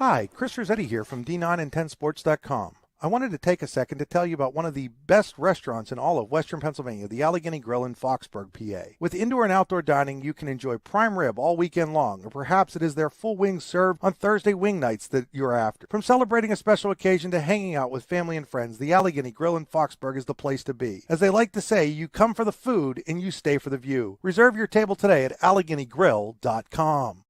Hi, Chris Rossetti here from D9and10sports.com. I wanted to take a second to tell you about one of the best restaurants in all of Western Pennsylvania, the Allegheny Grill in Foxburg, PA. With indoor and outdoor dining, you can enjoy prime rib all weekend long, or perhaps it is their full wings served on Thursday wing nights that you're after. From celebrating a special occasion to hanging out with family and friends, the Allegheny Grill in Foxburg is the place to be. As they like to say, you come for the food and you stay for the view. Reserve your table today at AlleghenyGrill.com.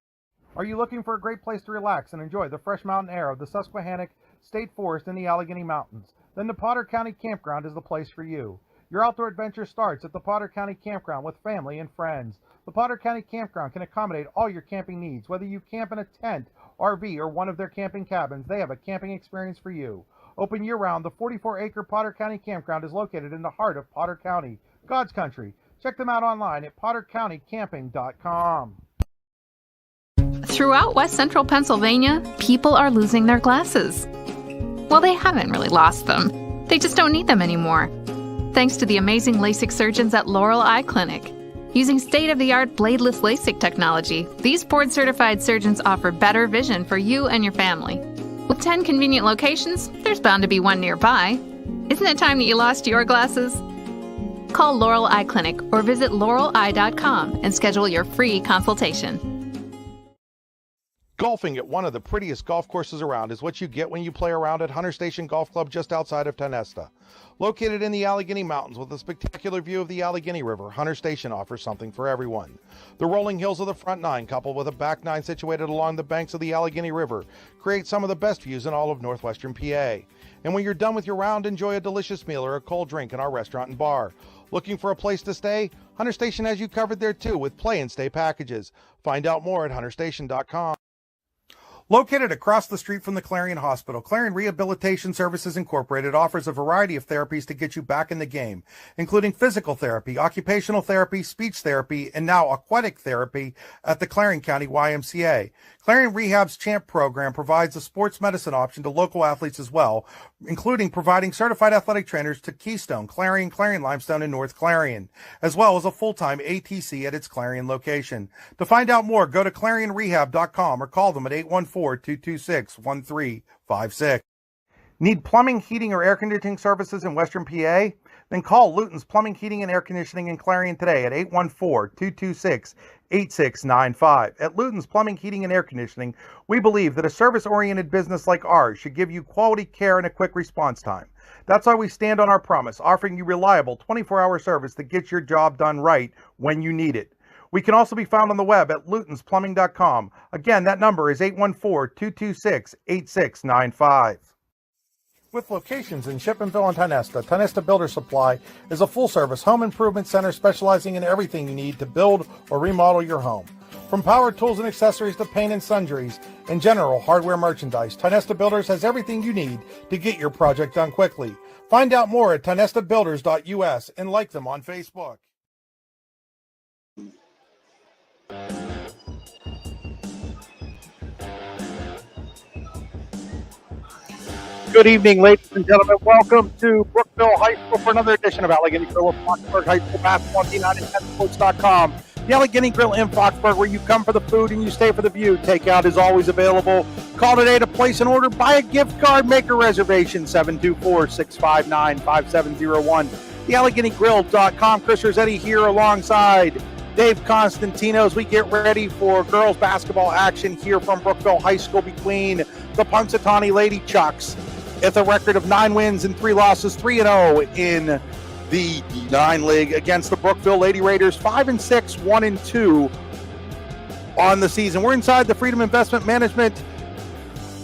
Are you looking for a great place to relax and enjoy the fresh mountain air of the Susquehannock State Forest in the Allegheny Mountains? Then the Potter County Campground is the place for you. Your outdoor adventure starts at the Potter County Campground with family and friends. The Potter County Campground can accommodate all your camping needs. Whether you camp in a tent, RV, or one of their camping cabins, they have a camping experience for you. Open year-round, the 44-acre Potter County Campground is located in the heart of Potter County, God's country. Check them out online at pottercountycamping.com. Throughout West Central Pennsylvania, people are losing their glasses. Well, they haven't really lost them. They just don't need them anymore. Thanks to the amazing LASIK surgeons at Laurel Eye Clinic. Using state-of-the-art bladeless LASIK technology, these board-certified surgeons offer better vision for you and your family. With 10 convenient locations, there's bound to be one nearby. Isn't it time that you lost your glasses? Call Laurel Eye Clinic or visit laureleye.com and schedule your free consultation. Golfing at one of the prettiest golf courses around is what you get when you play around at Hunter Station Golf Club just outside of Tonesta. Located in the Allegheny Mountains with a spectacular view of the Allegheny River, Hunter Station offers something for everyone. The rolling hills of the front nine, coupled with a back nine situated along the banks of the Allegheny River, create some of the best views in all of northwestern PA. And when you're done with your round, enjoy a delicious meal or a cold drink in our restaurant and bar. Looking for a place to stay? Hunter Station has you covered there too with play and stay packages. Find out more at hunterstation.com. Located across the street from the Clarion Hospital, Clarion Rehabilitation Services Incorporated offers a variety of therapies to get you back in the game, including physical therapy, occupational therapy, speech therapy, and now aquatic therapy at the Clarion County YMCA. Clarion Rehab's CHAMP program provides a sports medicine option to local athletes as well, including providing certified athletic trainers to Keystone, Clarion Limestone, and North Clarion, as well as a full-time ATC at its Clarion location. To find out more, go to clarionrehab.com or call them at 814-226-1356. Need plumbing, heating, or air conditioning services in Western PA? Then call Luton's Plumbing, Heating, and Air Conditioning in Clarion today at 814-226-8695. At Luton's Plumbing, Heating, and Air Conditioning, we believe that a service-oriented business like ours should give you quality care and a quick response time. That's why we stand on our promise, offering you reliable 24-hour service that gets your job done right when you need it. We can also be found on the web at lutonsplumbing.com. Again, that number is 814-226-8695. With locations in Shippenville and Tonesta, Tonesta Builder Supply is a full-service home improvement center specializing in everything you need to build or remodel your home. From power tools and accessories to paint and sundries and general hardware merchandise, Tonesta Builders has everything you need to get your project done quickly. Find out more at tonestabuilders.us and like them on Facebook. Good evening, ladies and gentlemen. Welcome to Brookville High School for another edition of Allegheny Grill of Foxburg High School Basketball, D9and10sports.com. The Allegheny Grill in Foxburg, where you come for the food and you stay for the view. Takeout is always available. Call today to place an order, buy a gift card, make a reservation, 724-659-5701. TheAlleghenyGrill.com. Chris Rossetti here alongside Dave Constantino as we get ready for girls basketball action here from Brookville High School between the Punxsutawney Lady Chucks with a record of 9 wins and 3 losses, 3-0 in the D9 League against the Brookville Lady Raiders, 5-6, 1-2 on the season. We're inside the Freedom Investment Management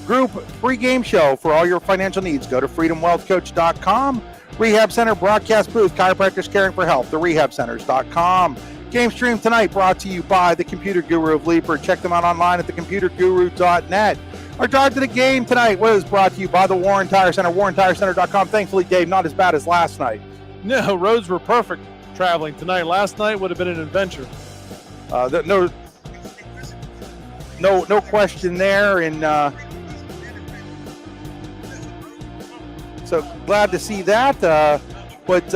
Group pregame show for all your financial needs. Go to freedomwealthcoach.com. Rehab Center broadcast booth, chiropractors caring for health, therehabcenters.com. Game stream tonight brought to you by the Computer Guru of Leaper. Check them out online at thecomputerguru.net. Our drive to the game tonight was brought to you by the Warren Tire Center, warrentirecenter.com. Thankfully, Dave, not as bad as last night. No, roads were perfect traveling tonight. Last night would have been an adventure. No question there. And so glad to see that. But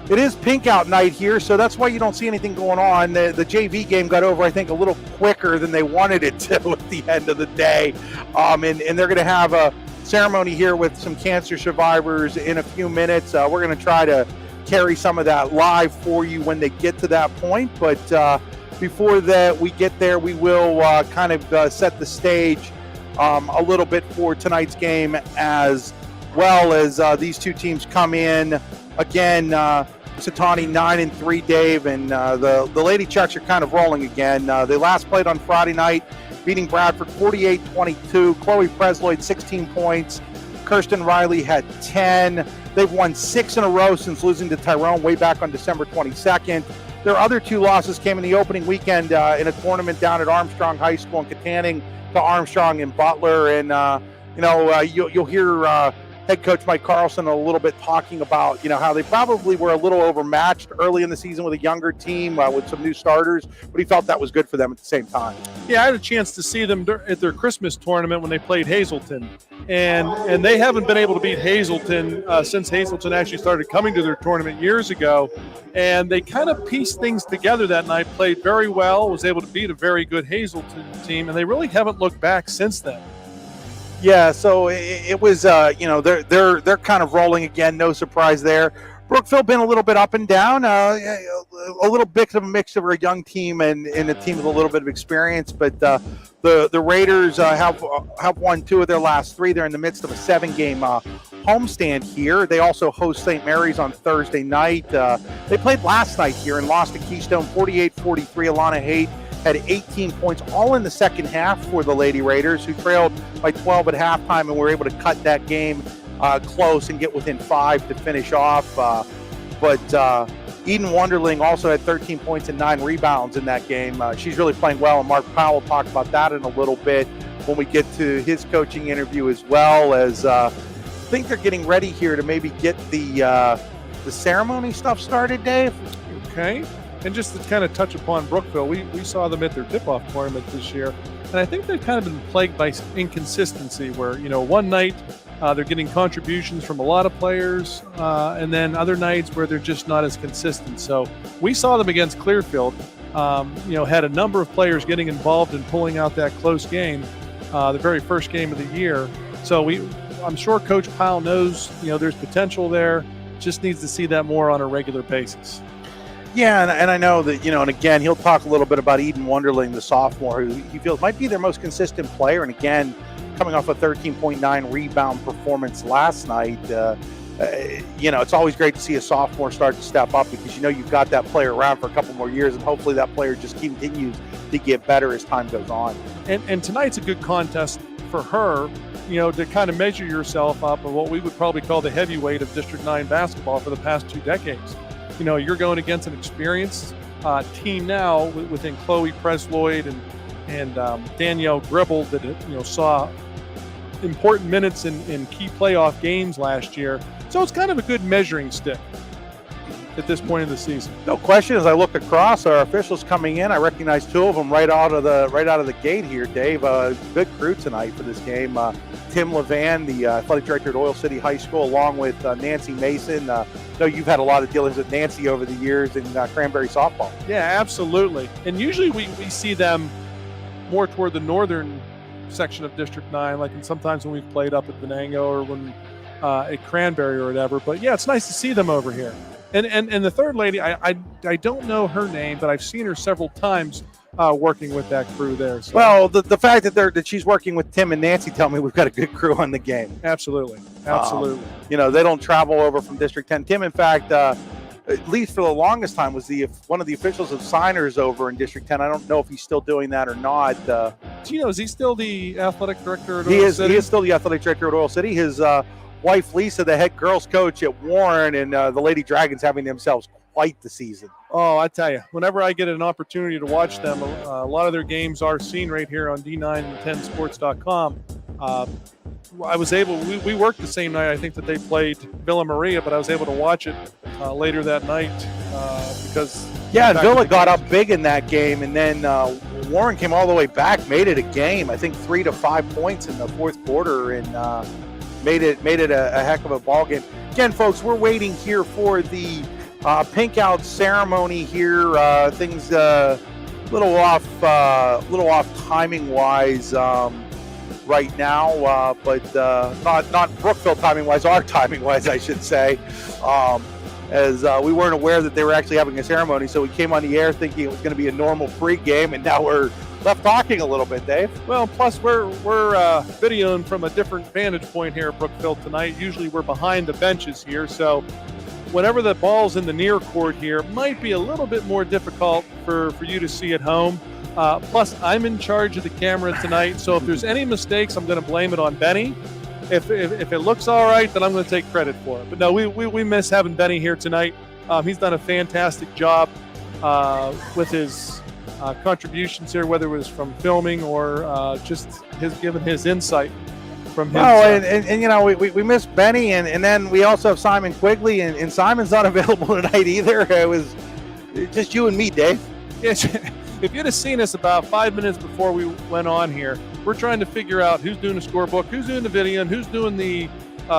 it is pink out night here, so that's why you don't see anything going on. The JV game got over, I think, a little quicker than they wanted it to at the end of the day. And they're going to have a ceremony here with some cancer survivors in a few minutes. We're going to try to carry some of that live for you when they get to that point. But before that we get there, we will kind of set the stage a little bit for tonight's game, as well as these two teams come in. Again, Punxsutawney 9-3, Dave, and the Lady Chucks are kind of rolling again. They last played on Friday night, beating Bradford 48-22. Chloe Presloyd, 16 points. Kirsten Riley had 10. They've won 6 in a row since losing to Tyrone way back on December 22nd. Their other 2 losses came in the opening weekend in a tournament down at Armstrong High School in Katanning to Armstrong and Butler. And, you'll hear head coach Mike Carlson a little bit talking about, how they probably were a little overmatched early in the season with a younger team with some new starters, but he felt that was good for them at the same time. Yeah, I had a chance to see them at their Christmas tournament when they played Hazleton, and they haven't been able to beat Hazleton since Hazleton actually started coming to their tournament years ago, and they kind of pieced things together that night, played very well, was able to beat a very good Hazleton team, and they really haven't looked back since then. Yeah, so it was, they're kind of rolling again. No surprise there. Brookville been a little bit up and down, a little bit of a mix of a young team and a team with a little bit of experience. But the Raiders have won 2 of their last 3. They're in the midst of a 7-game homestand here. They also host St. Mary's on Thursday night. They played last night here and lost to Keystone 48-43. Alana Haight had 18 points all in the second half for the Lady Raiders, who trailed by 12 at halftime and were able to cut that game close and get within 5 to finish off. But Eden Wonderling also had 13 points and 9 rebounds in that game. She's really playing well, and Mark Powell will talk about that in a little bit when we get to his coaching interview, as well as I think they're getting ready here to maybe get the ceremony stuff started, Dave. Okay. And just to kind of touch upon Brookville, we saw them at their tip-off tournament this year, and I think they've kind of been plagued by inconsistency where, one night they're getting contributions from a lot of players, and then other nights where they're just not as consistent. So we saw them against Clearfield, had a number of players getting involved in pulling out that close game, the very first game of the year. So I'm sure Coach Powell knows, there's potential there, just needs to see that more on a regular basis. Yeah, and I know that, and again, he'll talk a little bit about Eden Wonderling, the sophomore, who he feels might be their most consistent player. And again, coming off a 13.9 rebound performance last night, it's always great to see a sophomore start to step up, because you've got that player around for a couple more years, and hopefully that player just continues to get better as time goes on. And tonight's a good contest for her, to kind of measure yourself up of what we would probably call the heavyweight of District 9 basketball for the past 2 decades. You're going against an experienced team now within Chloe Presloyd and Danielle Gribble that saw important minutes in key playoff games last year. So it's kind of a good measuring stick at this point in the season. No question. As I look across, our officials coming in, I recognize 2 of them right out of the gate here, Dave. Good crew tonight for this game. Tim Levan, the athletic director at Oil City High School, along with Nancy Mason. I know you've had a lot of dealings with Nancy over the years in Cranberry softball. Yeah, absolutely. And usually we see them more toward the northern section of District 9, like sometimes when we've played up at Venango or when at Cranberry or whatever. But yeah, it's nice to see them over here. And the third lady, I don't know her name, but I've seen her several times working with that crew there. So. Well, the fact that she's working with Tim and Nancy tell me we've got a good crew on the game. Absolutely. They don't travel over from District 10. Tim, in fact, at least for the longest time, was one of the officials of signers over in District 10. I don't know if he's still doing that or not. Is he still the athletic director at Oil City? He is still the athletic director at Oil City. His wife, Lisa, the head girls coach at Warren, and the Lady Dragons having themselves quite the season. Oh, I tell you, whenever I get an opportunity to watch them, a lot of their games are seen right here on D910sports.com. We worked the same night, I think, that they played Villa Maria, but I was able to watch it later that night because... Yeah, and Villa got up big in that game, and then Warren came all the way back, made it a game, I think 3 to 5 points in the fourth quarter, and made it a heck of a ball game. again, folks, we're waiting here for the pink out ceremony here. Things little off timing wise right now, but not Brookville timing wise, our timing wise, I should say. As we weren't aware that they were actually having a ceremony, so we came on the air thinking it was going to be a normal pregame, and now we're left talking a little bit, Dave. Well, plus we're videoing from a different vantage point here at Brookville tonight. Usually we're behind the benches here, so whenever the ball's in the near court here, might be a little bit more difficult for you to see at home. Plus, I'm in charge of the camera tonight, so if there's any mistakes, I'm going to blame it on Benny. If it looks all right, then I'm going to take credit for it. But no, we miss having Benny here tonight. He's done a fantastic job with his contributions here, whether it was from filming or just given his insight from his. Oh, and you know, we miss Benny, and then we also have Simon Quigley, and Simon's not available tonight either. It was just you and me, Dave. Yes. If you'd have seen us about 5 minutes before we went on here, we're trying to figure out who's doing the scorebook, who's doing the video, and who's doing the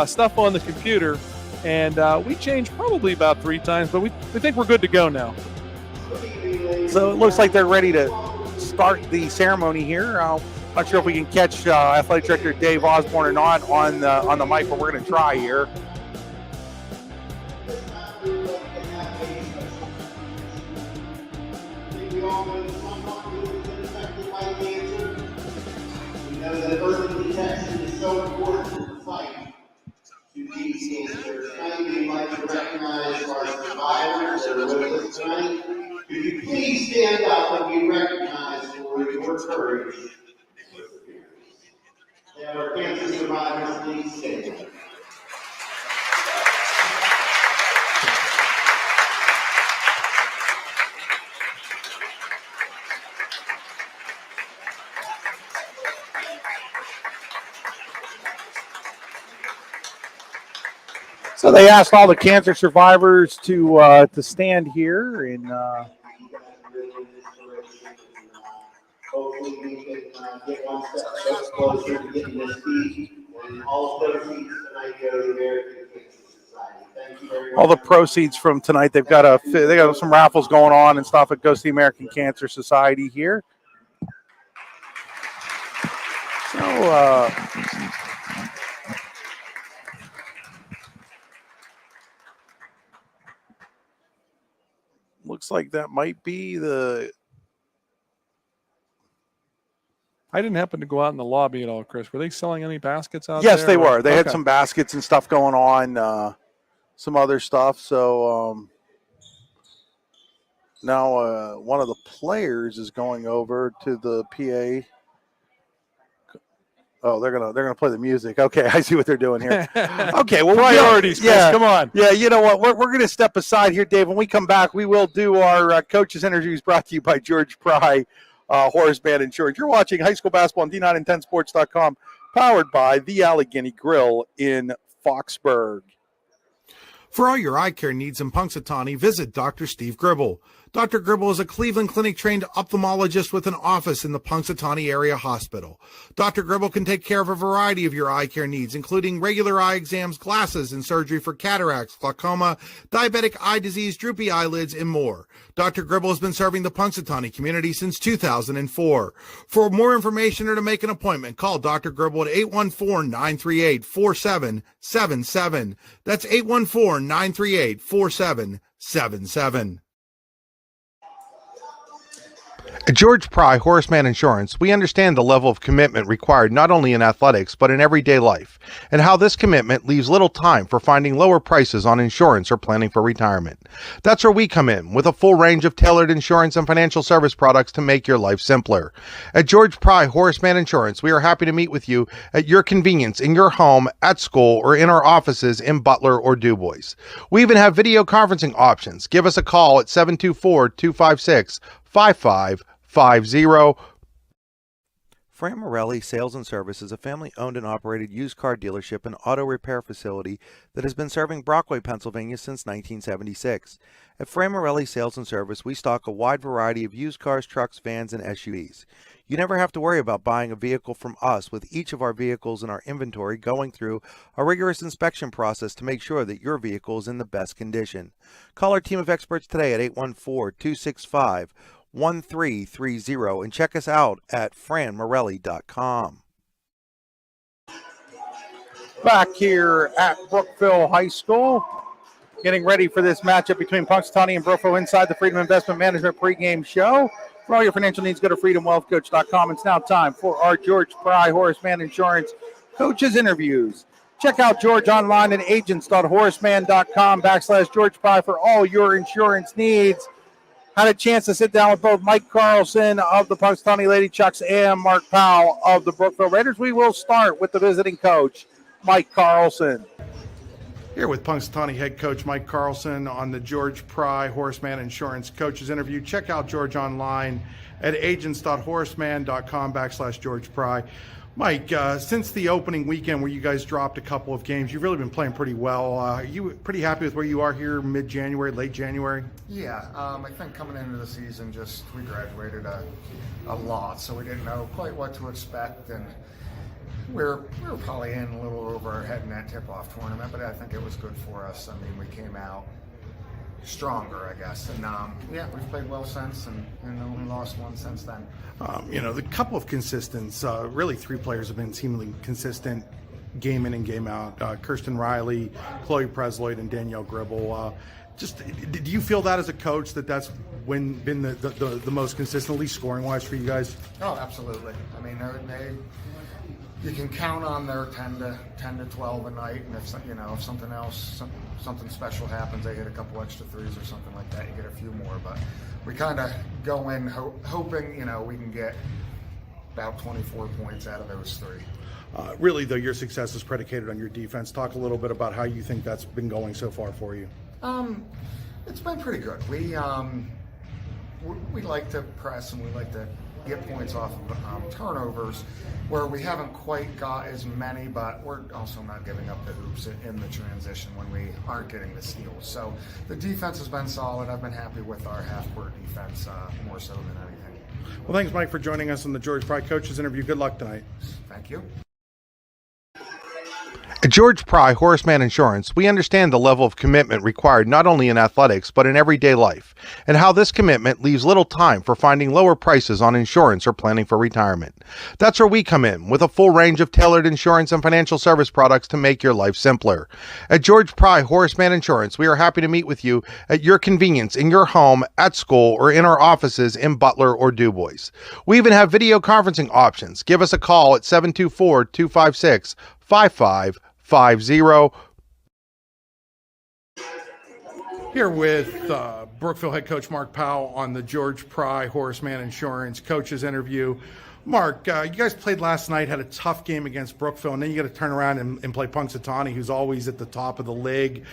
stuff on the computer. And we changed probably about 3 times, but we think we're good to go now. So it looks like they're ready to start the ceremony here. Not sure if we can catch Athletic Director Dave Osborne or not on the mic, but we're going to try here. Early detection is so important in the fight to beat cancer. Tonight, we'd like to recognize our survivors that are with us tonight. Could you please stand up and be recognized for your courage? And our cancer survivors, please stand. So they asked all the cancer survivors to stand here, and hopefully we can get one step closer to getting this speech. And all proceeds tonight go to the American Cancer Society. Thank you very much. all the proceeds from tonight, they got some raffles going on and stuff. It goes to the American Cancer Society here. So looks like that might be the. I didn't happen to go out in the lobby at all, Chris. Were they selling any baskets out there? Yes, they were. They had Okay. some baskets and stuff going on, some other stuff. So now one of the players is going over to the PA. Oh, they're gonna play the music. Okay, I see what they're doing here. Okay, well, Priorities, Chris. yeah, Come on. yeah. You know what? We're going to step aside here, Dave. When we come back, we will do our coaches interviews brought to you by George Pry, Horace Band Insurance. You're watching high school basketball on D9and10sports.com, powered by the Allegheny Grill in Foxburg. For all your eye care needs in Punxsutawney, visit Dr. Steve Gribble. Dr. Gribble is a Cleveland Clinic-trained ophthalmologist with an office in the Punxsutawney Area Hospital. Dr. Gribble can take care of a variety of your eye care needs, including regular eye exams, glasses, and surgery for cataracts, glaucoma, diabetic eye disease, droopy eyelids, and more. Dr. Gribble has been serving the Punxsutawney community since 2004. For more information or to make an appointment, call Dr. Gribble at 814-938-4777. That's 814-938-4777. At George Pry, Horseman Insurance, we understand the level of commitment required not only in athletics, but in everyday life, and how this commitment leaves little time for finding lower prices on insurance or planning for retirement. That's where we come in, with a full range of tailored insurance and financial service products to make your life simpler. At George Pry, Horseman Insurance, we are happy to meet with you at your convenience in your home, at school, or in our offices in Butler or DuBois. We even have video conferencing options. Give us a call at 724-256-5550. Fran Morelli Sales and Service is a family-owned and operated used car dealership and auto repair facility that has been serving Brockway, Pennsylvania since 1976. At Fran Morelli Sales and Service, we stock a wide variety of used cars, trucks, vans, and SUVs. You never have to worry about buying a vehicle from us, with each of our vehicles in our inventory going through a rigorous inspection process to make sure that your vehicle is in the best condition. Call our team of experts today at 814-265-1330 and check us out at franmorelli.com. Back here at Brookville High School, getting ready for this matchup between Punxsutawney and Brookville inside the Freedom Investment Management pregame show. For all your financial needs, go to freedomwealthcoach.com. It's now time for our George Pry Horseman Insurance Coaches Interviews. Check out George online at agents.horseman.com/George Pry for all your insurance needs. Had a chance to sit down with both Mike Carlson of the Punxsutawney Lady Chucks and Mark Powell of the Brookville Raiders. We will start with the visiting coach, Mike Carlson. Here with Punxsutawney head coach Mike Carlson on the George Pry Horseman Insurance Coaches Interview. Check out George online at agents.horseman.com/George Pry. Mike, since the opening weekend where you guys dropped a couple of games, you've really been playing pretty well. Are you pretty happy with where you are here mid-January, late January? Yeah, I think coming into the season, we graduated a lot, so we didn't know quite what to expect, and we were probably in a little over our head in that tip-off tournament, but I think it was good for us. I mean, we came out stronger, I guess, and we've played well since, and only lost one since then. The couple of consistents, really three players have been seemingly consistent game in and game out. Kirsten Riley, Chloe Presloyd, and Danielle Gribble. Do you feel that as a coach that's been the most consistent, at least scoring-wise for you guys? Oh, absolutely. I mean, you can count on their 10 to 12 a night, and if something special happens, they hit a couple extra threes or something like that, you get a few more. But we kind of go in hoping we can get about 24 points out of those three. Really, though, your success is predicated on your defense. Talk a little bit about how you think that's been going so far for you. It's been pretty good. We like to press, and we like to get points off of turnovers, where we haven't quite got as many, but we're also not giving up the hoops in the transition when we aren't getting the steals. So the defense has been solid. I've been happy with our half-court defense more so than anything. Well, thanks, Mike, for joining us on the George Pry Coaches Interview. Good luck tonight. Thank you. At George Pry Horseman Insurance, we understand the level of commitment required not only in athletics, but in everyday life, and how this commitment leaves little time for finding lower prices on insurance or planning for retirement. That's where we come in, with a full range of tailored insurance and financial service products to make your life simpler. At George Pry Horseman Insurance, we are happy to meet with you at your convenience, in your home, at school, or in our offices in Butler or DuBois. We even have video conferencing options. Give us a call at 724-256-5550. Here with Brookville head coach Mark Powell on the George Pry Horseman Insurance Coaches Interview. Mark, you guys played last night, had a tough game against Brookville, and then you got to turn around and play Punxsutawney, who's always at the top of the league.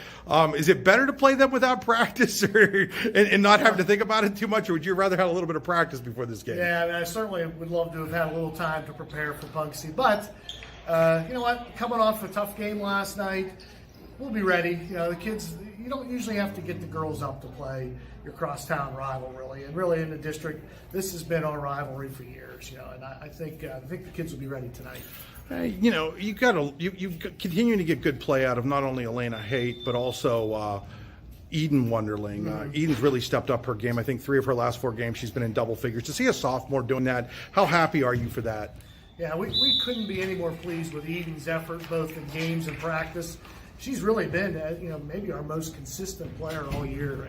Is it better to play them without practice and not have to think about it too much, or would you rather have a little bit of practice before this game? Yeah, I certainly would love to have had a little time to prepare for Punxsy, but you know what? Coming off a tough game last night, we'll be ready. The kids, you don't usually have to get the girls up to play your crosstown rival, really. And really in the district, this has been our rivalry for years, and I think the kids will be ready tonight. You continue to get good play out of not only Elena Haight, but also Eden Wonderling. Mm-hmm. Eden's really stepped up her game. I think 3 of her last 4 games she's been in double figures. To see a sophomore doing that, how happy are you for that? Yeah, we couldn't be any more pleased with Eden's effort, both in games and practice. She's really been, maybe our most consistent player all year.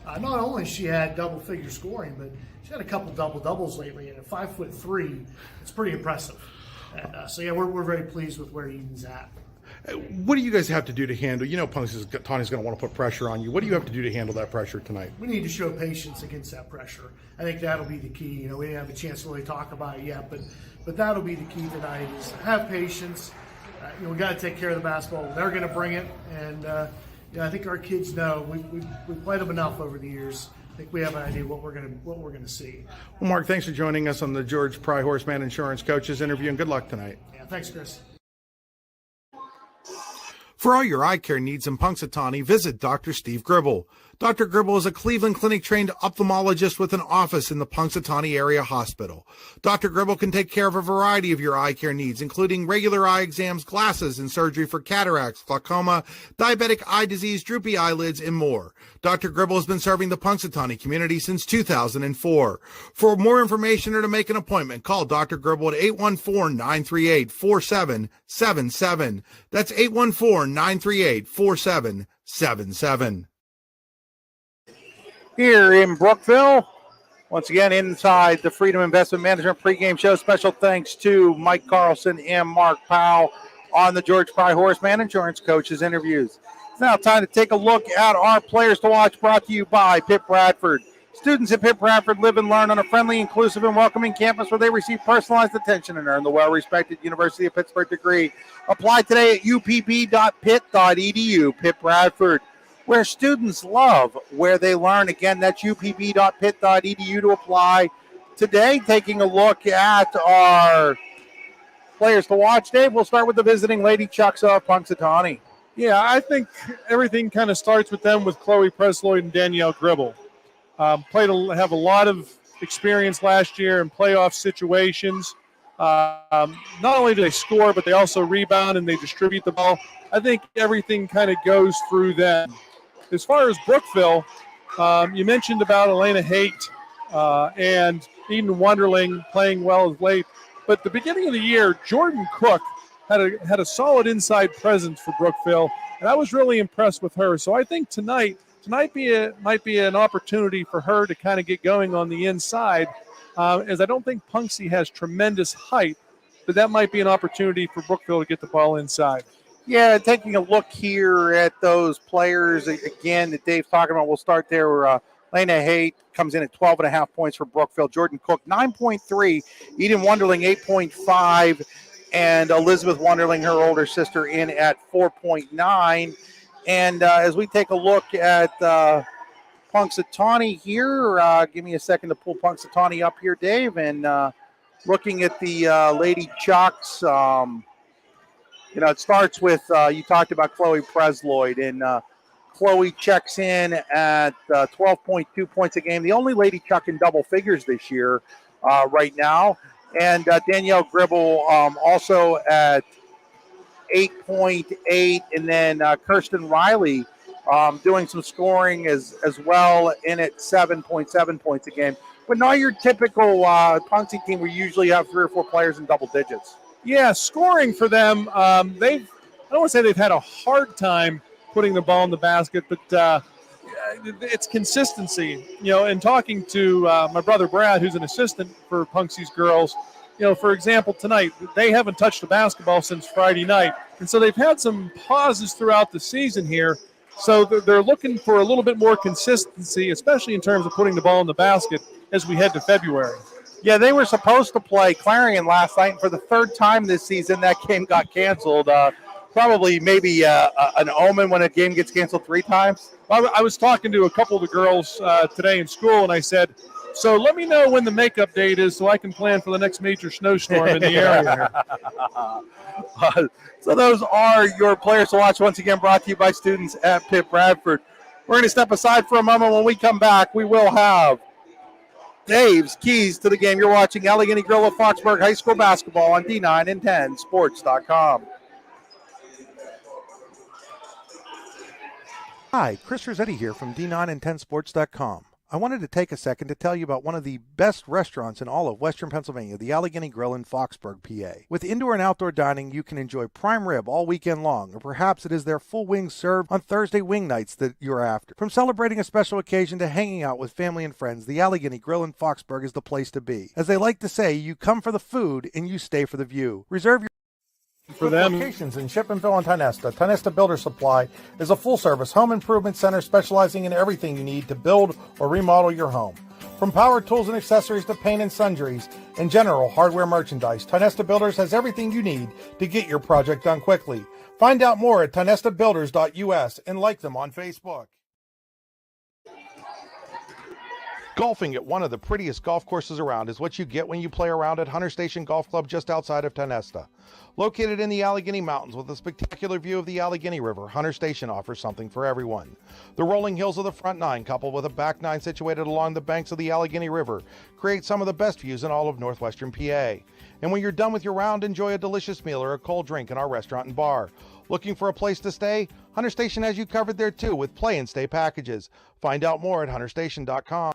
And not only she had double-figure scoring, but she had a couple double-doubles lately. And at 5'3", it's pretty impressive. And we're very pleased with where Eden's at. What do you guys have to do to handle? Punxsutawney's going to want to put pressure on you. What do you have to do to handle that pressure tonight? We need to show patience against that pressure. I think that'll be the key. We didn't have a chance to really talk about it yet, but that'll be the key tonight is have patience. We got to take care of the basketball. They're going to bring it, and I think our kids know we've played them enough over the years. I think we have an idea what we're going to see. Well, Mark, thanks for joining us on the George Pry Horseman Insurance Coaches Interview, and good luck tonight. Yeah, thanks, Chris. For all your eye care needs in Punxsutawney, visit Dr. Steve Gribble. Dr. Gribble is a Cleveland Clinic-trained ophthalmologist with an office in the Punxsutawney Area Hospital. Dr. Gribble can take care of a variety of your eye care needs, including regular eye exams, glasses, and surgery for cataracts, glaucoma, diabetic eye disease, droopy eyelids, and more. Dr. Gribble has been serving the Punxsutawney community since 2004. For more information or to make an appointment, call Dr. Gribble at 814-938-4777. That's 814-938-4777. Here in Brookville, once again inside the Freedom Investment Management pregame show. Special thanks to Mike Carlson and Mark Powell on the George Pry Horseman Insurance Coaches interviews. It's now time to take a look at our players to watch, brought to you by Pitt Bradford. Students at Pitt Bradford live and learn on a friendly, inclusive, and welcoming campus where they receive personalized attention and earn the well-respected University of Pittsburgh degree. Apply today at upp.pitt.edu. Pitt Bradford, where students love where they learn. Again, that's upp.pitt.edu to apply today. Taking a look at our players to watch, Dave, we'll start with the visiting Lady Chucks of Punxsutawney. Yeah, I think everything kind of starts with them with Chloe Presloyd and Danielle Gribble. Have a lot of experience last year in playoff situations. Not only do they score, but they also rebound and they distribute the ball. I think everything kind of goes through them. As far as Brookville, you mentioned about Elena Haight and Eden Wonderling playing well of late. But the beginning of the year, Jordan Cook had a solid inside presence for Brookville, and I was really impressed with her. So I think tonight might be an opportunity for her to kind of get going on the inside, as I don't think Punxsy has tremendous height, but that might be an opportunity for Brookville to get the ball inside. Yeah, taking a look here at those players, again, that Dave's talking about, we'll start there. Lena Haight comes in at 12.5 points for Brookville. Jordan Cook, 9.3. Eden Wonderling, 8.5. And Elizabeth Wonderling, her older sister, in at 4.9. And as we take a look at Punxsutawney here, give me a second to pull Punxsutawney up here, Dave. And looking at the Lady Chucks, it starts with, you talked about Chloe Presloyd, and Chloe checks in at 12.2 points a game. The only Lady Chuck in double figures this year right now. And Danielle Gribble also at 8.8. And then Kirsten Riley doing some scoring as well, in at 7.7 points a game. But not your typical Punxsy team where you usually have 3 or 4 players in double digits. Yeah, scoring for them, I don't want to say they've had a hard time putting the ball in the basket, but it's consistency. In talking to my brother Brad, who's an assistant for Punxsy's girls, for example, tonight, they haven't touched a basketball since Friday night. And so they've had some pauses throughout the season here. So they're looking for a little bit more consistency, especially in terms of putting the ball in the basket as we head to February. Yeah, they were supposed to play Clarion last night, and for the third time this season, that game got canceled. Probably maybe an omen when a game gets canceled 3 times. I was talking to a couple of the girls today in school, and I said, so let me know when the makeup date is so I can plan for the next major snowstorm in the area. So those are your players to watch, once again brought to you by students at Pitt Bradford. We're going to step aside for a moment. When we come back, we will have Dave's Keys to the Game. You're watching Allegheny Grill of Foxburg High School basketball on D9 and 10 Sports.com. Hi, Chris Rossetti here from D9 and 10 Sports.com. I wanted to take a second to tell you about one of the best restaurants in all of Western Pennsylvania, the Allegheny Grill in Foxburg, PA. With indoor and outdoor dining, you can enjoy prime rib all weekend long, or perhaps it is their full wings served on Thursday wing nights that you're after. From celebrating a special occasion to hanging out with family and friends, the Allegheny Grill in Foxburg is the place to be. As they like to say, you come for the food and you stay for the view. Reserve your for them. Locations in Shippenville and Tionesta. Tionesta Builder Supply is a full-service home improvement center specializing in everything you need to build or remodel your home. From power tools and accessories to paint and sundries and general hardware merchandise, Tionesta Builders has everything you need to get your project done quickly. Find out more at tionestabuilders.us and like them on Facebook. Golfing at one of the prettiest golf courses around is what you get when you play around at Hunter Station Golf Club just outside of Tonesta. Located in the Allegheny Mountains with a spectacular view of the Allegheny River, Hunter Station offers something for everyone. The rolling hills of the front nine, coupled with a back nine situated along the banks of the Allegheny River, create some of the best views in all of northwestern PA. And when you're done with your round, enjoy a delicious meal or a cold drink in our restaurant and bar. Looking for a place to stay? Hunter Station has you covered there too with play and stay packages. Find out more at hunterstation.com.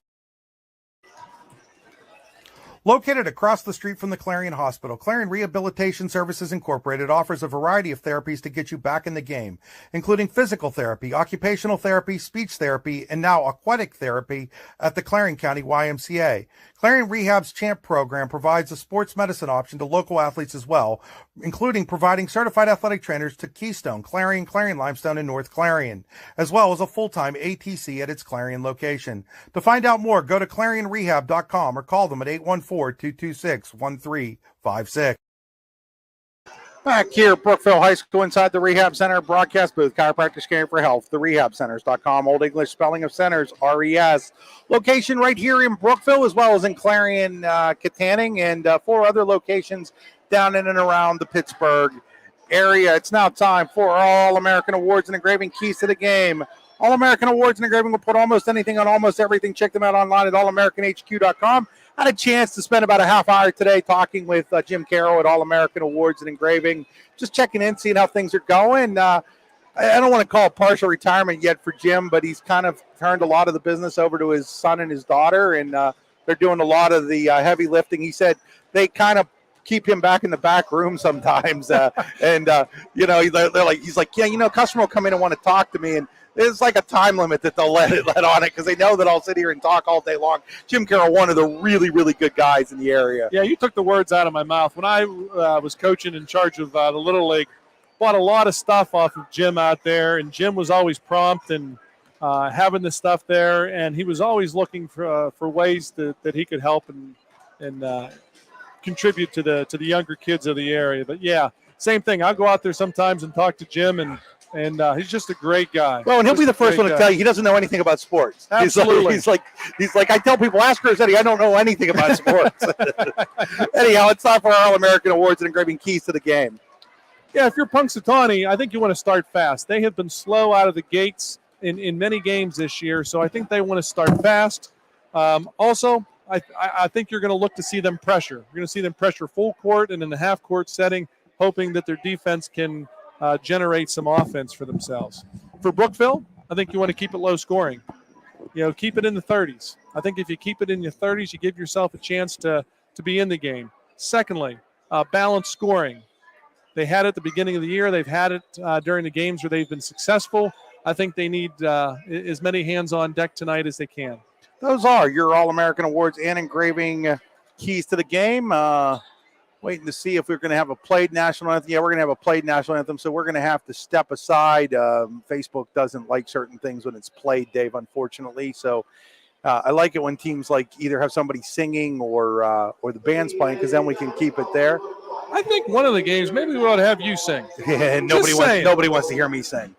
Located across the street from the Clarion Hospital, Clarion Rehabilitation Services Incorporated offers a variety of therapies to get you back in the game, including physical therapy, occupational therapy, speech therapy, and now aquatic therapy at the Clarion County YMCA. Clarion Rehab's CHAMP program provides a sports medicine option to local athletes as well, including providing certified athletic trainers to Keystone, Clarion Limestone, and North Clarion, as well as a full-time ATC at its Clarion location. To find out more, go to clarionrehab.com or call them at 814-226-1356. Back here at Brookville High School inside the Rehab Center broadcast booth, chiropractic caring for health, therehabcenters.com, Old English spelling of centers, RES. Location right here in Brookville as well as in Clarion, Katanning, and 4 other locations down in and around the Pittsburgh area. It's now time for All-American Awards and Engraving Keys to the Game. All-American Awards and Engraving will put almost anything on almost everything. Check them out online at allamericanhq.com. Had a chance to spend about a half hour today talking with Jim Carroll at All-American Awards and Engraving, just checking in, seeing how things are going. I don't want to call it partial retirement yet for Jim, but he's kind of turned a lot of the business over to his son and his daughter, and they're doing a lot of the heavy lifting. He said they kind of keep him back in the back room sometimes, and he's like, yeah, customer will come in and want to talk to me, and there's like a time limit that they'll let on it because they know that I'll sit here and talk all day long. Jim Carroll, one of the really, really good guys in the area. Yeah, you took the words out of my mouth. When I was coaching in charge of the Little League, bought a lot of stuff off of Jim out there, and Jim was always prompt and having the stuff there, and he was always looking for ways that he could help and contribute to the younger kids of the area. But yeah, same thing. I'll go out there sometimes and talk to Jim, and he's just a great guy. Well, and he'll be the first one to tell you he doesn't know anything about sports. Absolutely. He's like I tell people, ask Rossetti, I don't know anything about sports. Anyhow, it's time for our All-American Awards and Engraving Keys to the Game. Yeah, if you're Punxsutawney, I think you want to start fast. They have been slow out of the gates in many games this year, so I think they want to start fast. Also, I think you're going to look to see them pressure. You're going to see them pressure full court and in the half-court setting, hoping that their defense can generate some offense for themselves. For Brookville, I think you want to keep it low scoring. Keep it in the 30s. I think if you keep it in your 30s, you give yourself a chance to be in the game. Secondly, balanced scoring. They had it at the beginning of the year. They've had it during the games where they've been successful. I think they need as many hands on deck tonight as they can. Those are your All-American Awards and Engraving Keys to the Game. Waiting to see if we're going to have a played national anthem. Yeah, we're going to have a played national anthem, so we're going to have to step aside. Facebook doesn't like certain things when it's played, Dave, unfortunately. So I like it when teams either have somebody singing or the band's playing, because then we can keep it there. I think one of the games, maybe we ought to have you sing. Yeah, nobody wants to hear me sing.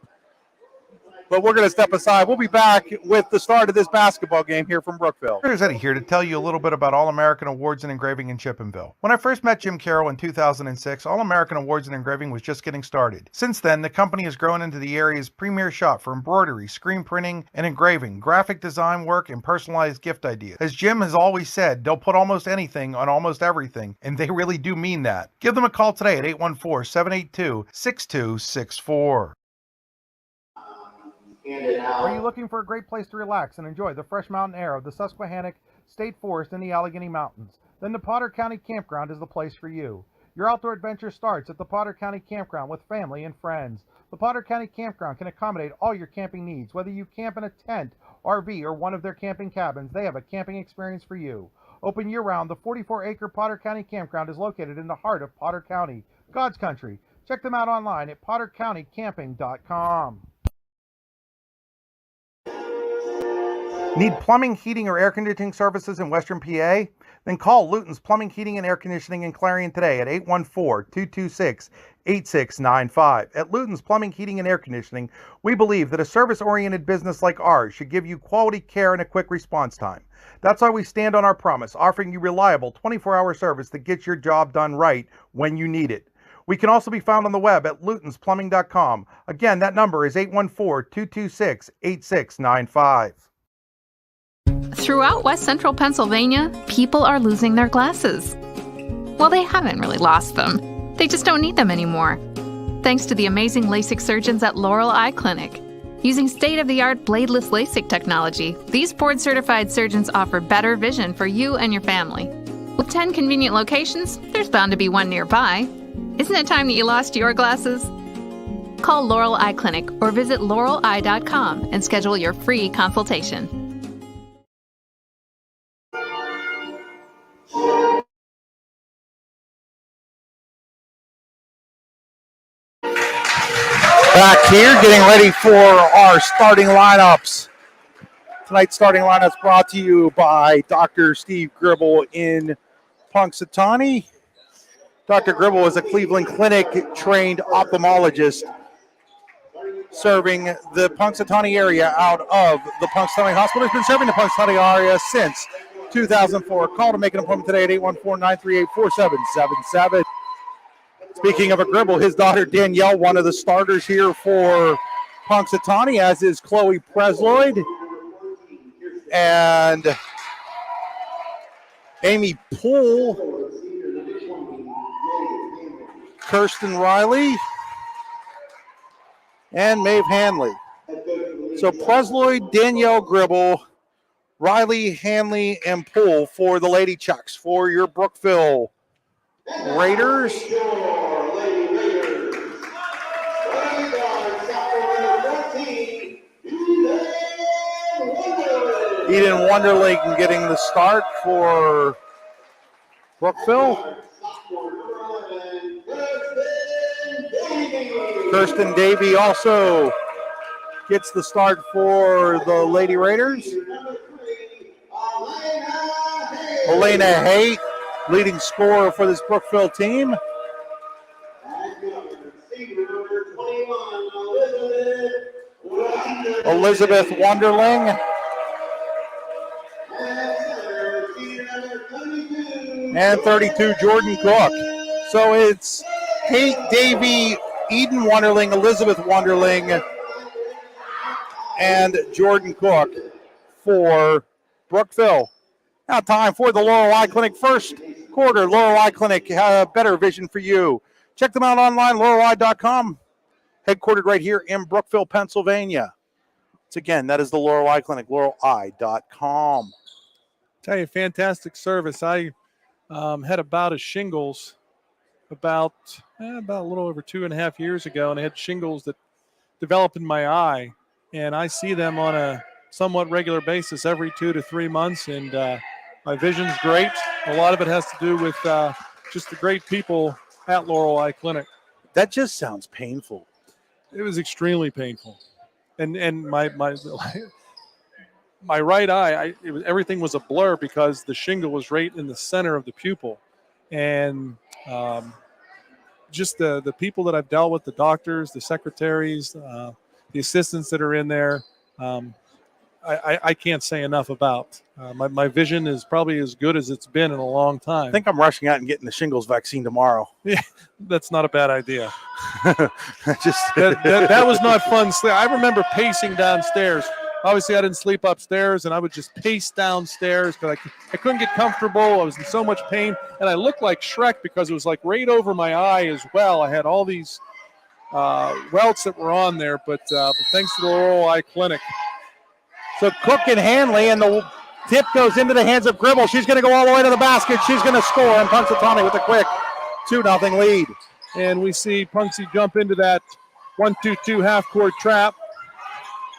But we're going to step aside. We'll be back with the start of this basketball game here from Brookville. Here's Eddie here to tell you a little bit about All-American Awards and Engraving in Chippenville. When I first met Jim Carroll in 2006, All-American Awards and Engraving was just getting started. Since then, the company has grown into the area's premier shop for embroidery, screen printing, and engraving, graphic design work, and personalized gift ideas. As Jim has always said, they'll put almost anything on almost everything, and they really do mean that. Give them a call today at 814-782-6264. Are you looking for a great place to relax and enjoy the fresh mountain air of the Susquehannock State Forest in the Allegheny Mountains? Then the Potter County Campground is the place for you. Your outdoor adventure starts at the Potter County Campground with family and friends. The Potter County Campground can accommodate all your camping needs. Whether you camp in a tent, RV, or one of their camping cabins, they have a camping experience for you. Open year-round, the 44-acre Potter County Campground is located in the heart of Potter County, God's country. Check them out online at pottercountycamping.com. Need plumbing, heating, or air conditioning services in Western PA? Then call Luton's Plumbing, Heating, and Air Conditioning in Clarion today at 8695. At Luton's Plumbing, Heating, and Air Conditioning, we believe that a service-oriented business like ours should give you quality care and a quick response time. That's why we stand on our promise, offering you reliable 24-hour service that gets your job done right when you need it. We can also be found on the web at lutonsplumbing.com. Again, that number is 814-226-8695. Throughout West Central Pennsylvania, people are losing their glasses. Well, they haven't really lost them. They just don't need them anymore. Thanks to the amazing LASIK surgeons at Laurel Eye Clinic. Using state-of-the-art bladeless LASIK technology, these board-certified surgeons offer better vision for you and your family. With 10 convenient locations, there's bound to be one nearby. Isn't it time that you lost your glasses? Call Laurel Eye Clinic or visit laureleye.com and schedule your free consultation. Back here, getting ready for our starting lineups. Tonight's starting lineups brought to you by Dr. Steve Gribble in Punxsutawney. Dr. Gribble is a Cleveland Clinic-trained ophthalmologist serving the Punxsutawney area out of the Punxsutawney Hospital. He's been serving the Punxsutawney area since 2004. Call to make an appointment today at 814-938-4777. Speaking of a Gribble, his daughter Danielle, one of the starters here for Punxsutawney, as is Chloe Presloyd. And Amy Poole, Kirsten Riley, and Maeve Hanley. So Presloyd, Danielle Gribble, Riley, Hanley, and Poole for the Lady Chucks for your Brookville Raiders. Eden Wonderling getting the start for Brookville. Kirsten Davey also gets the start for the Lady Raiders. Elena Haight, leading scorer for this Brookville team. Elizabeth Wonderling. And 32, Jordan Cook. So it's Haight, Davey, Eden Wonderling, Elizabeth Wonderling, and Jordan Cook for Brookville. Now time for the Laurel Eye Clinic first quarter. Laurel Eye Clinic, better vision for you. Check them out online, laureleye.com. Headquartered right here in Brookville, Pennsylvania. Once again, that is the Laurel Eye Clinic, laureleye.com. Tell you, fantastic service. I had a bout of shingles about a little over 2.5 years ago, and I had shingles that developed in my eye, and I see them on a somewhat regular basis every 2 to 3 months, and my vision's great. A lot of it has to do with just the great people at Laurel Eye Clinic. That just sounds painful. It was extremely painful, and my right eye, everything was a blur because the shingle was right in the center of the pupil, and just the people that I've dealt with, the doctors, the secretaries, the assistants that are in there, I can't say enough about. My vision is probably as good as it's been in a long time. I think I'm rushing out and getting the shingles vaccine tomorrow. Yeah, that's not a bad idea. That was not fun. I remember pacing downstairs. Obviously, I didn't sleep upstairs, and I would just pace downstairs because I couldn't get comfortable. I was in so much pain, and I looked like Shrek because it was like right over my eye as well. I had all these welts that were on there, but thanks to the Laurel Eye Clinic. So Cook and Hanley, and the tip goes into the hands of Gribble. She's going to go all the way to the basket. She's going to score, and Punxsutawney with a quick 2-0 lead. And we see Punxsy jump into that 1-2-2 half-court trap.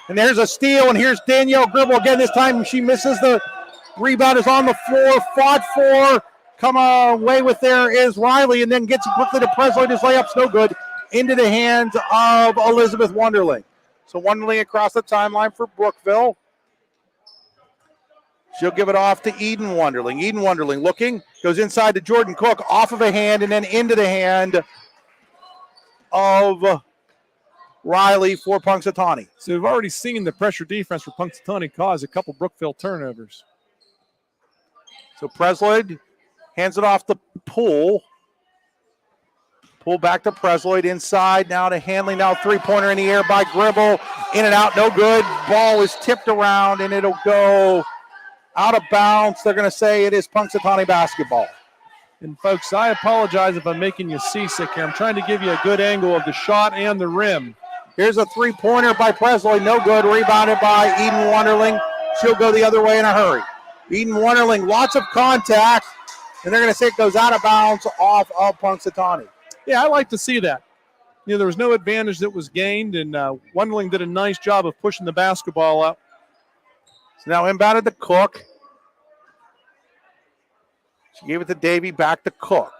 And there's a steal, and here's Danielle Gribble again. This time she misses. The rebound is on the floor, fought for. Come away with there is Riley, and then gets it quickly to Presloyd. His layup's no good. Into the hands of Elizabeth Wonderling. So Wonderling across the timeline for Brookville. She'll give it off to Eden Wonderling. Eden Wonderling looking, goes inside to Jordan Cook, off of a hand, and then into the hand of Riley for Punxsutawney. So we've already seen the pressure defense for Punxsutawney cause a couple Brookville turnovers. So Presloyd hands it off to Poole. Pull back to Presloyd inside now to Hanley. Now three-pointer in the air by Gribble. In and out, no good. Ball is tipped around and it'll go out of bounds. They're going to say it is Punxsutawney basketball. And folks, I apologize if I'm making you seasick here. I'm trying to give you a good angle of the shot and the rim. Here's a three-pointer by Presloyd. No good. Rebounded by Eden Wonderling. She'll go the other way in a hurry. Eden Wonderling, lots of contact. And they're going to say it goes out of bounds off of Punxsutawney. Yeah, I like to see that. You know, there was no advantage that was gained, and Wonderling did a nice job of pushing the basketball up. So now inbounded to Cook. She gave it to Davy, back to Cook.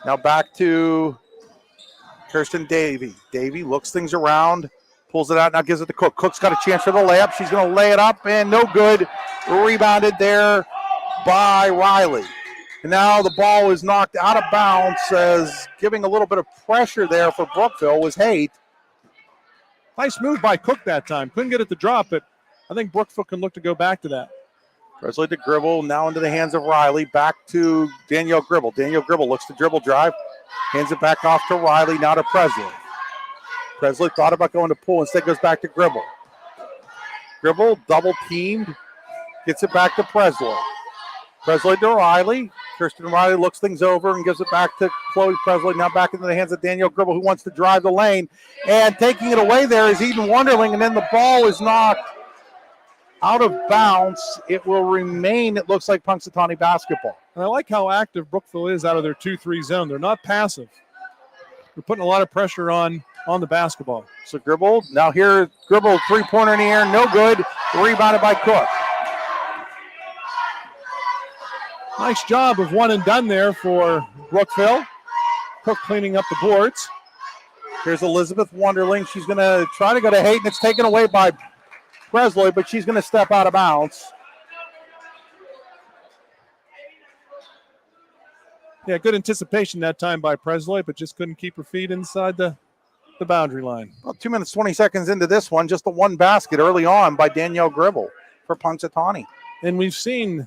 Now back to Kirsten Davy. Davy looks things around, pulls it out, now gives it to Cook. Cook's got a chance for the layup. She's going to lay it up, and no good. Rebounded there by Riley. And now the ball is knocked out of bounds, as giving a little bit of pressure there for Brookville was Haight. Nice move by Cook that time. Couldn't get it to drop, but I think Brookville can look to go back to that. Presley to Gribble, now into the hands of Riley. Back to Danielle Gribble. Danielle Gribble looks to dribble drive. Hands it back off to Riley, now to Presley. Presley thought about going to Poole, instead goes back to Gribble. Gribble double teamed. Gets it back to Presley. Presley to Riley. Kirsten Riley looks things over and gives it back to Chloe Presley. Now back into the hands of Danielle Gribble, who wants to drive the lane. And taking it away there is Eden Wonderling, and then the ball is knocked out of bounds. It will remain, it looks like, Punxsutawney basketball. And I like how active Brookville is out of their 2-3 zone. They're not passive. They're putting a lot of pressure on the basketball. So Gribble, now here, Gribble, three-pointer in the air, no good. Rebounded by Cook. Nice job of one and done there for Brookville. Cook cleaning up the boards. Here's Elizabeth Wonderling. She's going to try to go to Hayden. It's taken away by Presley, but she's going to step out of bounds. Yeah, good anticipation that time by Presley, but just couldn't keep her feet inside the boundary line. Well, 2 minutes, 20 seconds into this one, just the one basket early on by Danielle Gribble for Punxsutawney. And we've seen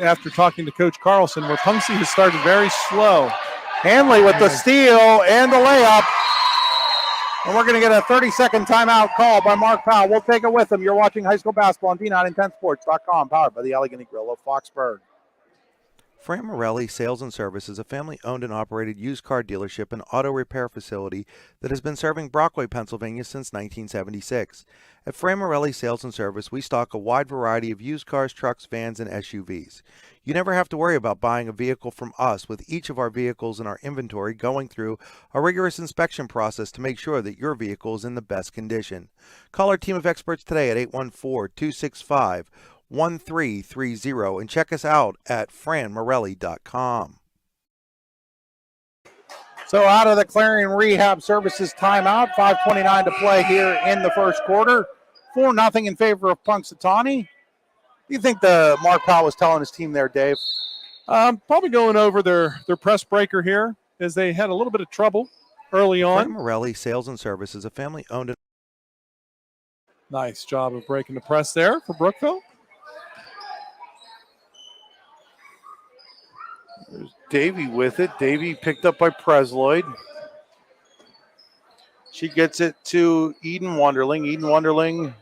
after talking to Coach Carlson, where Punxsy has started very slow. Hanley with the steal and the layup. And we're going to get a 30-second timeout call by Mark Powell. We'll take it with him. You're watching high school basketball on D910sports.com, powered by the Allegheny Grill of Foxburg. Fran Morelli Sales and Service is a family-owned and operated used car dealership and auto repair facility that has been serving Brockway, Pennsylvania since 1976. At Fran Morelli Sales and Service, we stock a wide variety of used cars, trucks, vans, and SUVs. You never have to worry about buying a vehicle from us, with each of our vehicles in our inventory going through a rigorous inspection process to make sure that your vehicle is in the best condition. Call our team of experts today at 814-265-1330 and check us out at franmorelli.com. So out of the Clarion Rehab Services timeout, 5:29 to play here in the first quarter. 4-0 in favor of Punxsutawney. What do you think the Mark Powell was telling his team there, Dave? Probably going over their press breaker here, as they had a little bit of trouble early on. Fran Morelli Sales and Service is a family-owned. Nice job of breaking the press there for Brookville. There's Davy with it. Davy picked up by Presloyd. She gets it to Eden Wonderling. Eden Wonderling,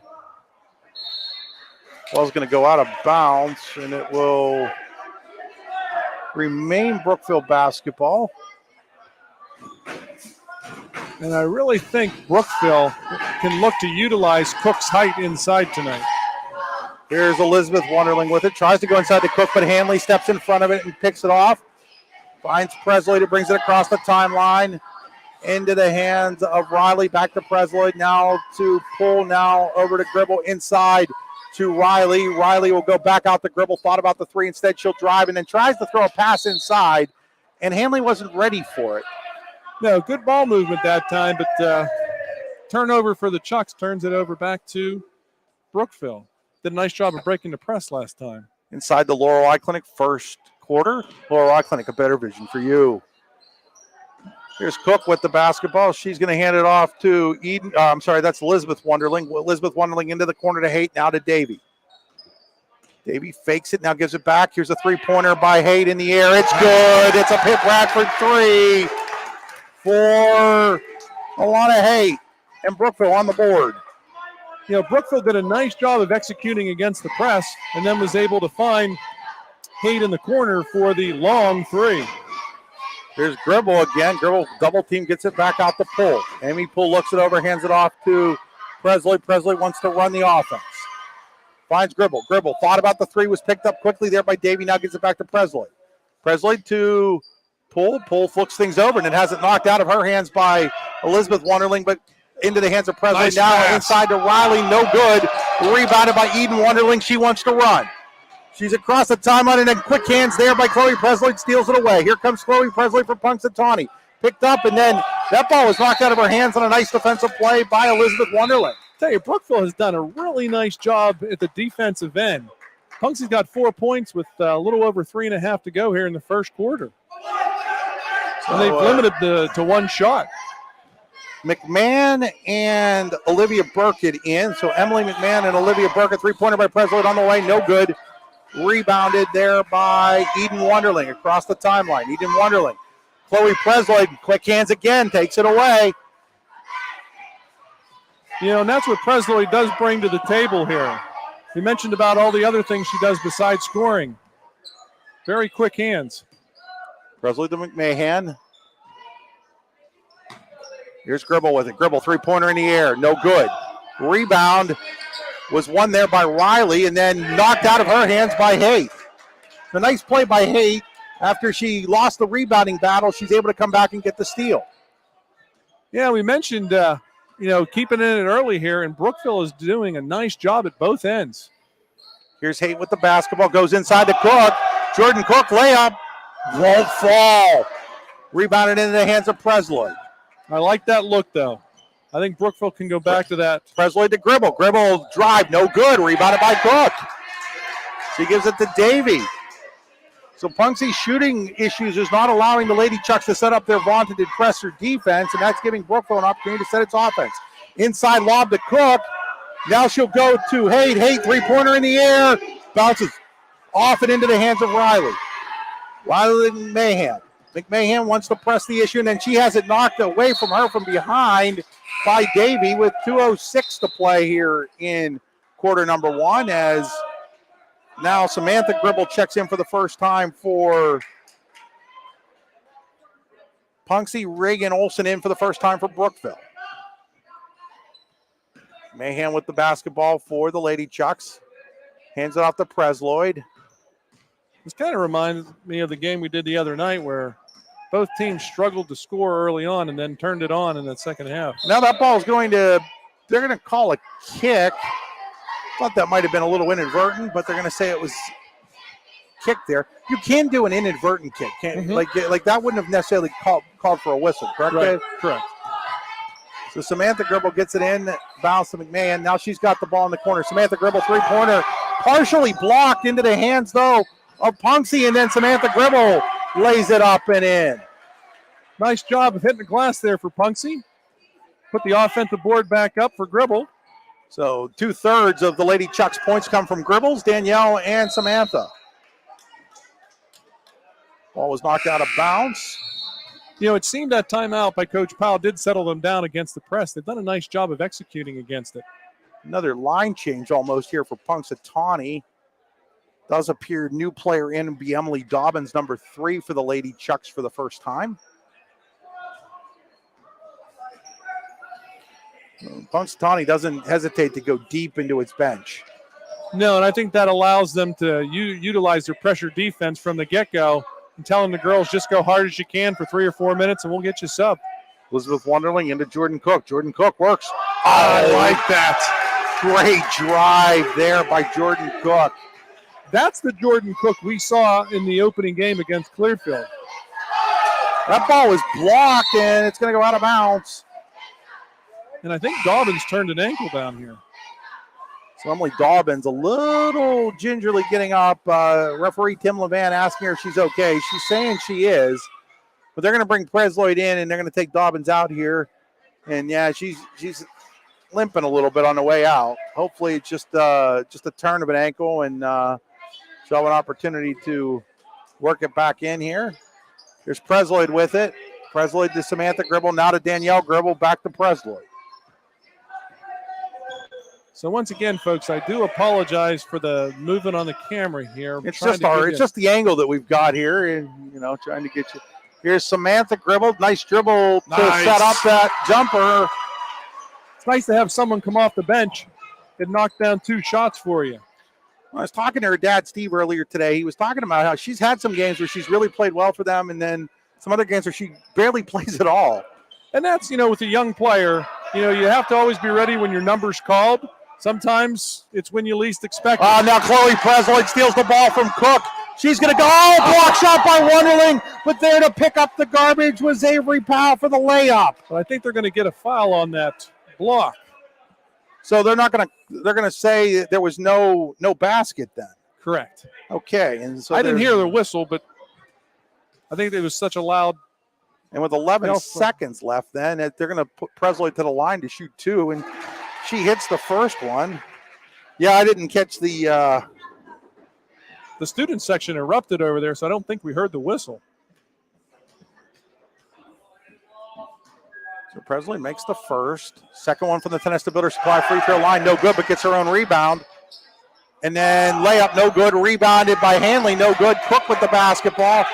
ball's going to go out of bounds, and it will remain Brookville basketball. And I really think Brookville can look to utilize Cook's height inside tonight. Here's Elizabeth Wonderling with it. Tries to go inside to Cook, but Hanley steps in front of it and picks it off. Finds Presley, brings it across the timeline into the hands of Riley. Back to Presley. Now to Poole. Now over to Gribble. Inside to Riley. Riley will go back out to Gribble. Thought about the three. Instead, she'll drive and then tries to throw a pass inside. And Hanley wasn't ready for it. No, good ball movement that time, but turnover for the Chucks, turns it over back to Brookville. Did a nice job of breaking the press last time. Inside the Laurel Eye Clinic first quarter. Laurel Eye Clinic, a better vision for you. Here's Cook with the basketball. She's going to hand it off to Eden. I'm sorry, that's Elizabeth Wonderling. Elizabeth Wonderling into the corner to Haight, now to Davy. Davy fakes it, now gives it back. Here's a three-pointer by Haight in the air. It's good. It's a Pip Radford three for Alana Haight. And Brookville on the board. You know, Brookville did a nice job of executing against the press and then was able to find Haight in the corner for the long three. Here's Gribble again. Gribble double team, gets it back out the Poole. Amy Poole looks it over, hands it off to Presley. Presley wants to run the offense. Finds Gribble. Gribble thought about the three, was picked up quickly there by Davy. Now gets it back to Presley. Presley to Poole. Poole flicks things over, and it has it knocked out of her hands by Elizabeth Wonderling, but into the hands of Presley. Nice now pass. Inside to Riley, no good. Rebounded by Eden Wonderling. She wants to run. She's across the timeline, and then quick hands there by Chloe Presley, steals it away. Here comes Chloe Presley for Punxsutawney. Picked up, and then that ball was knocked out of her hands on a nice defensive play by Elizabeth Wonderling. Tell you, Brookville has done a really nice job at the defensive end. Punxsy's got 4 points with a little over 3.5 to go here in the first quarter. And they've limited to one shot. McMahon and Olivia Burkett in. So Emily McMahon and Olivia Burkett, three-pointer by Presley on the way, no good. Rebounded there by Eden Wonderling across the timeline. Eden Wonderling. Chloe Presley, quick hands again, takes it away. You know, and that's what Presley does bring to the table here. You mentioned about all the other things she does besides scoring. Very quick hands. Presley to McMahon. Here's Gribble with it. Gribble, three-pointer in the air, no good. Rebound was won there by Riley and then knocked out of her hands by Haight. A nice play by Haight. After she lost the rebounding battle, she's able to come back and get the steal. Yeah, we mentioned, keeping in it early here, and Brookville is doing a nice job at both ends. Here's Haight with the basketball, goes inside to Cook. Jordan Cook, layup, won't fall. Rebounded into the hands of Presley. I like that look, though. I think Brookville can go back to that. Presley to Gribble. Gribble drive, no good. Rebounded by Cook. She gives it to Davy. So Punxsy's shooting issues is not allowing the Lady Chucks to set up their vaunted presser defense, and that's giving Brookville an opportunity to set its offense. Inside lob to Cook. Now she'll go to Haight. Haight, three-pointer in the air. Bounces off and into the hands of Riley. Riley McMahon. McMahon wants to press the issue, and then she has it knocked away from her from behind by Davy with 2:06 to play here in quarter number one, as now Samantha Gribble checks in for the first time for Punxsy. Reagan Olsen in for the first time for Brookville. Mahan with the basketball for the Lady Chucks. Hands it off to Presloyd. This kind of reminds me of the game we did the other night where both teams struggled to score early on and then turned it on in the second half. Now that ball is they're going to call a kick. Thought that might have been a little inadvertent, but they're going to say it was kicked there. You can do an inadvertent kick. Like that wouldn't have necessarily called for a whistle, correct? Right. Correct. So Samantha Gribble gets it in, bounce to McMahon. Now she's got the ball in the corner. Samantha Gribble, three-pointer, partially blocked into the hands, though, of Punxsy, and then Samantha Gribble lays it up and in. Nice job of hitting the glass there for Punxsy. Put the offensive board back up for Gribble. So 2/3 of the Lady Chucks points come from Gribbles, Danielle, and Samantha. Ball was knocked out of bounds. You know, it seemed that timeout by Coach Powell did settle them down against the press. They've done a nice job of executing against it. Another line change almost here for Punxsutawney. Does appear new player in and be Emily Dobbins, number 3 for the Lady Chucks for the first time. Punxsutawney doesn't hesitate to go deep into its bench. No, and I think that allows them to utilize their pressure defense from the get-go and telling the girls just go hard as you can for 3 or 4 minutes and we'll get you sub. Elizabeth Wonderling into Jordan Cook. Jordan Cook works. Oh, I like that. Great drive there by Jordan Cook. That's the Jordan Cook we saw in the opening game against Clearfield. That ball was blocked, and it's going to go out of bounds. And I think Dobbins turned an ankle down here. So Emily Dobbins a little gingerly getting up. Referee Tim Levan asking her if she's okay. She's saying she is. But they're going to bring Presloyd in, and they're going to take Dobbins out here. And, yeah, she's limping a little bit on the way out. Hopefully it's just a turn of an ankle, and she'll have an opportunity to work it back in here. Here's Presloyd with it. Presloyd to Samantha Gribble, now to Danielle Gribble, back to Presloyd. So once again, folks, I do apologize for the movement on the camera here. It's just the angle that we've got here, and trying to get you. Here's Samantha Gribble, nice dribble to set up that jumper. It's nice to have someone come off the bench and knock down 2 shots for you. I was talking to her dad, Steve, earlier today. He was talking about how she's had some games where she's really played well for them, and then some other games where she barely plays at all. And that's, with a young player, you have to always be ready when your number's called. Sometimes it's when you least expect it. Now Chloe Presloyd steals the ball from Cook. She's going to go. Block shot by Wonderling. But there to pick up the garbage was Avery Powell for the layup. But I think they're going to get a foul on that block. So they're going to say that there was no basket then. Correct. Okay. And so I didn't hear the whistle, but I think it was such a loud. And with 11 seconds left, then they're going to put Presloyd to the line to shoot 2, and she hits the first one. Yeah, I didn't catch the student section erupted over there, so I don't think we heard the whistle. So Presloyd makes the first. Second one from the Tenesta Builder Supply free throw line, no good, but gets her own rebound. And then layup, no good. Rebounded by Hanley, no good. Cook with the basketball.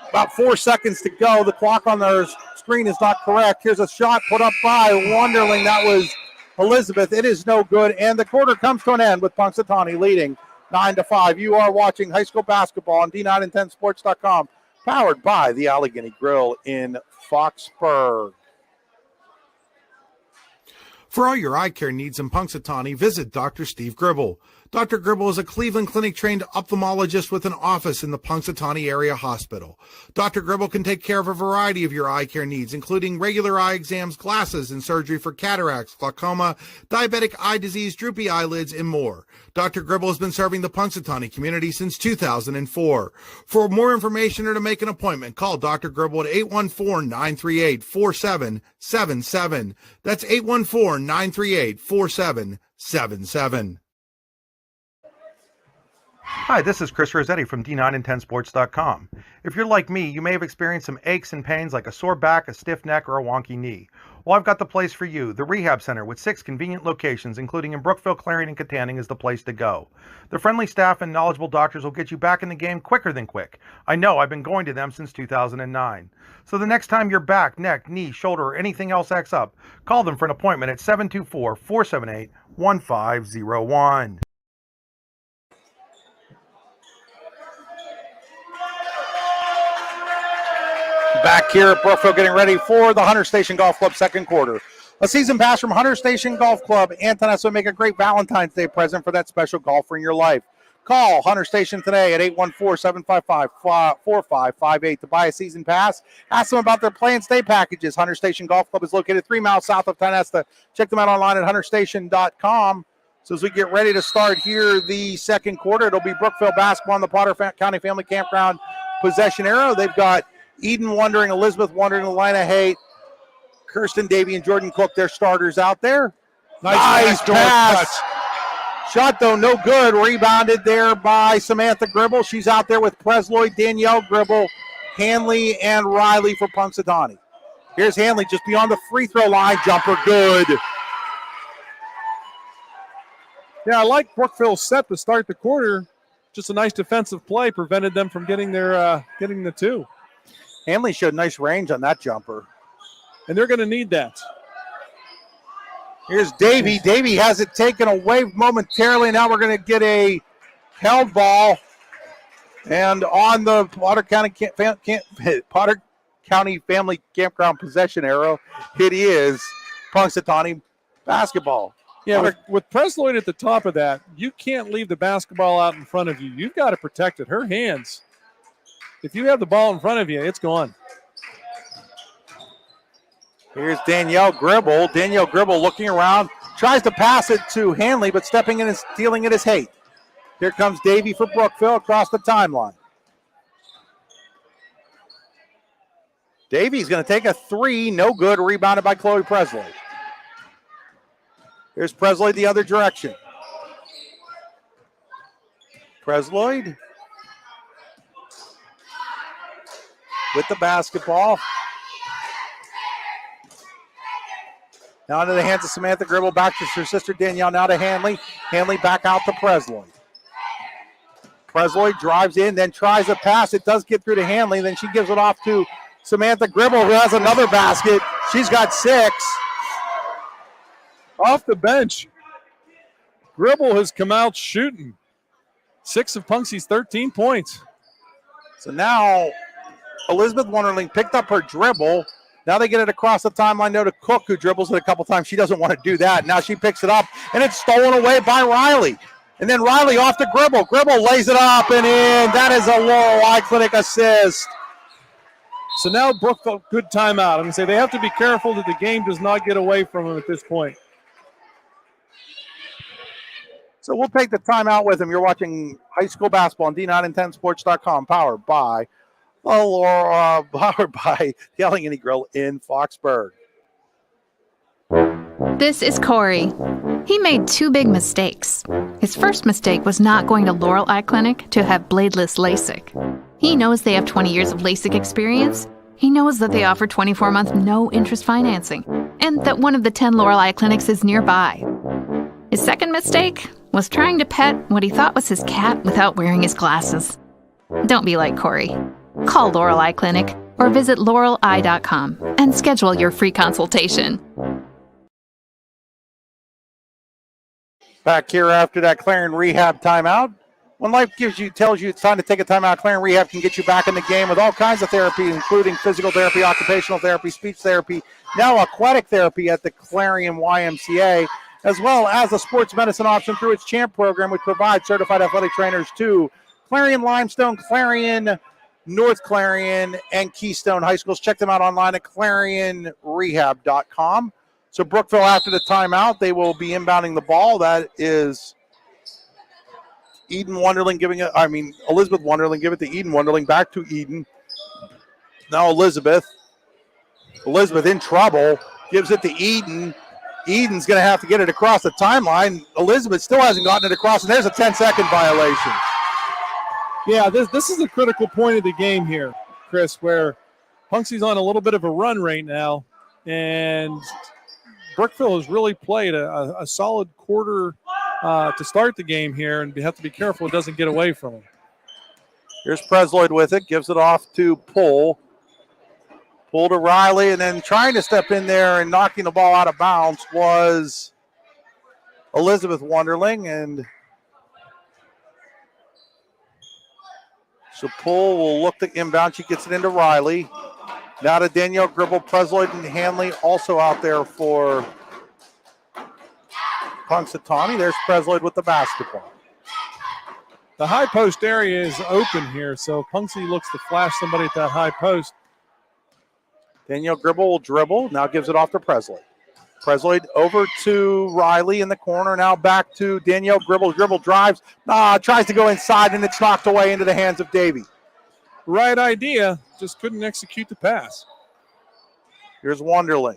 About 4 seconds to go. The clock on their screen is not correct. Here's a shot put up by Wonderling. That was Elizabeth. It is no good. And the quarter comes to an end with Punxsutawney leading 9-5. You are watching high school basketball on D910sports.com, powered by the Allegheny Grill in Foxburg. For all your eye care needs in Punxsutawney, visit Dr. Steve Gribble. Dr. Gribble is a Cleveland Clinic-trained ophthalmologist with an office in the Punxsutawney Area Hospital. Dr. Gribble can take care of a variety of your eye care needs, including regular eye exams, glasses, and surgery for cataracts, glaucoma, diabetic eye disease, droopy eyelids, and more. Dr. Gribble has been serving the Punxsutawney community since 2004. For more information or to make an appointment, call Dr. Gribble at 814-938-4777. That's 814-938-4777. Hi, this is Chris Rossetti from D910sports.com. If you're like me, you may have experienced some aches and pains like a sore back, a stiff neck, or a wonky knee. Well, I've got the place for you. The Rehab Center with 6 convenient locations, including in Brookville, Clarion, and Katanning, is the place to go. The friendly staff and knowledgeable doctors will get you back in the game quicker than quick. I know, I've been going to them since 2009. So the next time your back, neck, knee, shoulder, or anything else acts up, call them for an appointment at 724-478-1501. Back here at Brookville getting ready for the Hunter Station Golf Club second quarter. A season pass from Hunter Station Golf Club and Tenesta would make a great Valentine's Day present for that special golfer in your life. Call Hunter Station today at 814-755-4558 to buy a season pass. Ask them about their play and stay packages. Hunter Station Golf Club is located 3 miles south of Tenesta. Check them out online at hunterstation.com. So as we get ready to start here the second quarter, it'll be Brookville basketball on the Potter County Family Campground possession arrow. They've got Eden Wondering, Elizabeth Wondering, Elena Haight, Kirsten Davey, and Jordan Cook, their starters out there. Nice pass. Shot, though, no good. Rebounded there by Samantha Gribble. She's out there with Presloyd, Danielle Gribble, Hanley, and Riley for Punxsutawney. Here's Hanley just beyond the free throw line. Jumper good. Yeah, I like Brookville's set to start the quarter. Just a nice defensive play prevented them from getting the 2. Hanley showed nice range on that jumper. And they're going to need that. Here's Davey. Davey has it taken away momentarily. Now we're going to get a held ball. And on the Potter County Family Campground possession arrow, it is Punxsutawney basketball. Yeah, with Presloyd at the top of that, you can't leave the basketball out in front of you. You've got to protect it. Her hands. If you have the ball in front of you, it's gone. Here's Danielle Gribble. Danielle Gribble looking around, tries to pass it to Hanley, but stepping in and stealing it is Haight. Here comes Davey for Brookville across the timeline. Davies going to take a three. No good. Rebounded by Chloe Presley. Here's Presley the other direction. Presley with the basketball. Now into the hands of Samantha Gribble. Back to her sister Danielle. Now to Hanley. Hanley back out to Presley. Presley drives in, then tries a pass. It does get through to Hanley. Then she gives it off to Samantha Gribble, who has another basket. She's got 6. Off the bench, Gribble has come out shooting. 6 of Punxsy's 13 points. So now Elizabeth Wonderling picked up her dribble. Now they get it across the timeline. Now to Cook, who dribbles it a couple times. She doesn't want to do that. Now she picks it up, and it's stolen away by Riley. And then Riley off to Gribble. Gribble lays it up and in. That is a Laurel Eye Clinic assist. So now Brookville, good timeout. I'm going to say they have to be careful that the game does not get away from them at this point. So we'll take the timeout with them. You're watching high school basketball on D910sports.com, powered by the Allegheny Grill in Foxburg. This is Corey. He made 2 big mistakes. His first mistake was not going to Laurel Eye Clinic to have bladeless LASIK. He knows they have 20 years of LASIK experience. He knows that they offer 24-month no-interest financing, and that one of the 10 Laurel Eye clinics is nearby. His second mistake was trying to pet what he thought was his cat without wearing his glasses. Don't be like Corey. Call Laurel Eye Clinic or visit laureleye.com and schedule your free consultation. Back here after that Clarion Rehab timeout. When life tells you it's time to take a timeout, Clarion Rehab can get you back in the game with all kinds of therapy, including physical therapy, occupational therapy, speech therapy, now aquatic therapy at the Clarion YMCA, as well as a sports medicine option through its CHAMP program, which provides certified athletic trainers to Clarion Limestone, Clarion, North Clarion, and Keystone High Schools. Check them out online at clarionrehab.com. So Brookville, after the timeout, they will be inbounding the ball. That is Elizabeth Wonderling giving it to Eden Wonderling. Back to Eden. Now Elizabeth in trouble. Gives it to Eden. Eden's going to have to get it across the timeline. Elizabeth still hasn't gotten it across, and there's a 10-second violation. Yeah, this is a critical point of the game here, Chris, where Punxsy's on a little bit of a run right now, and Brookville has really played a solid quarter to start the game here, and we have to be careful it doesn't get away from them. Here's Presloyd with it, gives it off to Pull to Riley, and then trying to step in there and knocking the ball out of bounds was Elizabeth Wonderling, and so Pull will look to inbound. She gets it into Riley. Now to Danielle Gribble. Presloyd and Hanley also out there for Punxsutawney. There's Presloyd with the basketball. The high post area is open here, so Punxsy looks to flash somebody at that high post. Danielle Gribble will dribble. Now gives it off to Presloyd. Presloyd over to Riley in the corner. Now back to Danielle Gribble. Gribble drives. Tries to go inside, and it's knocked away into the hands of Davey. Right idea, just couldn't execute the pass. Here's Wonderling.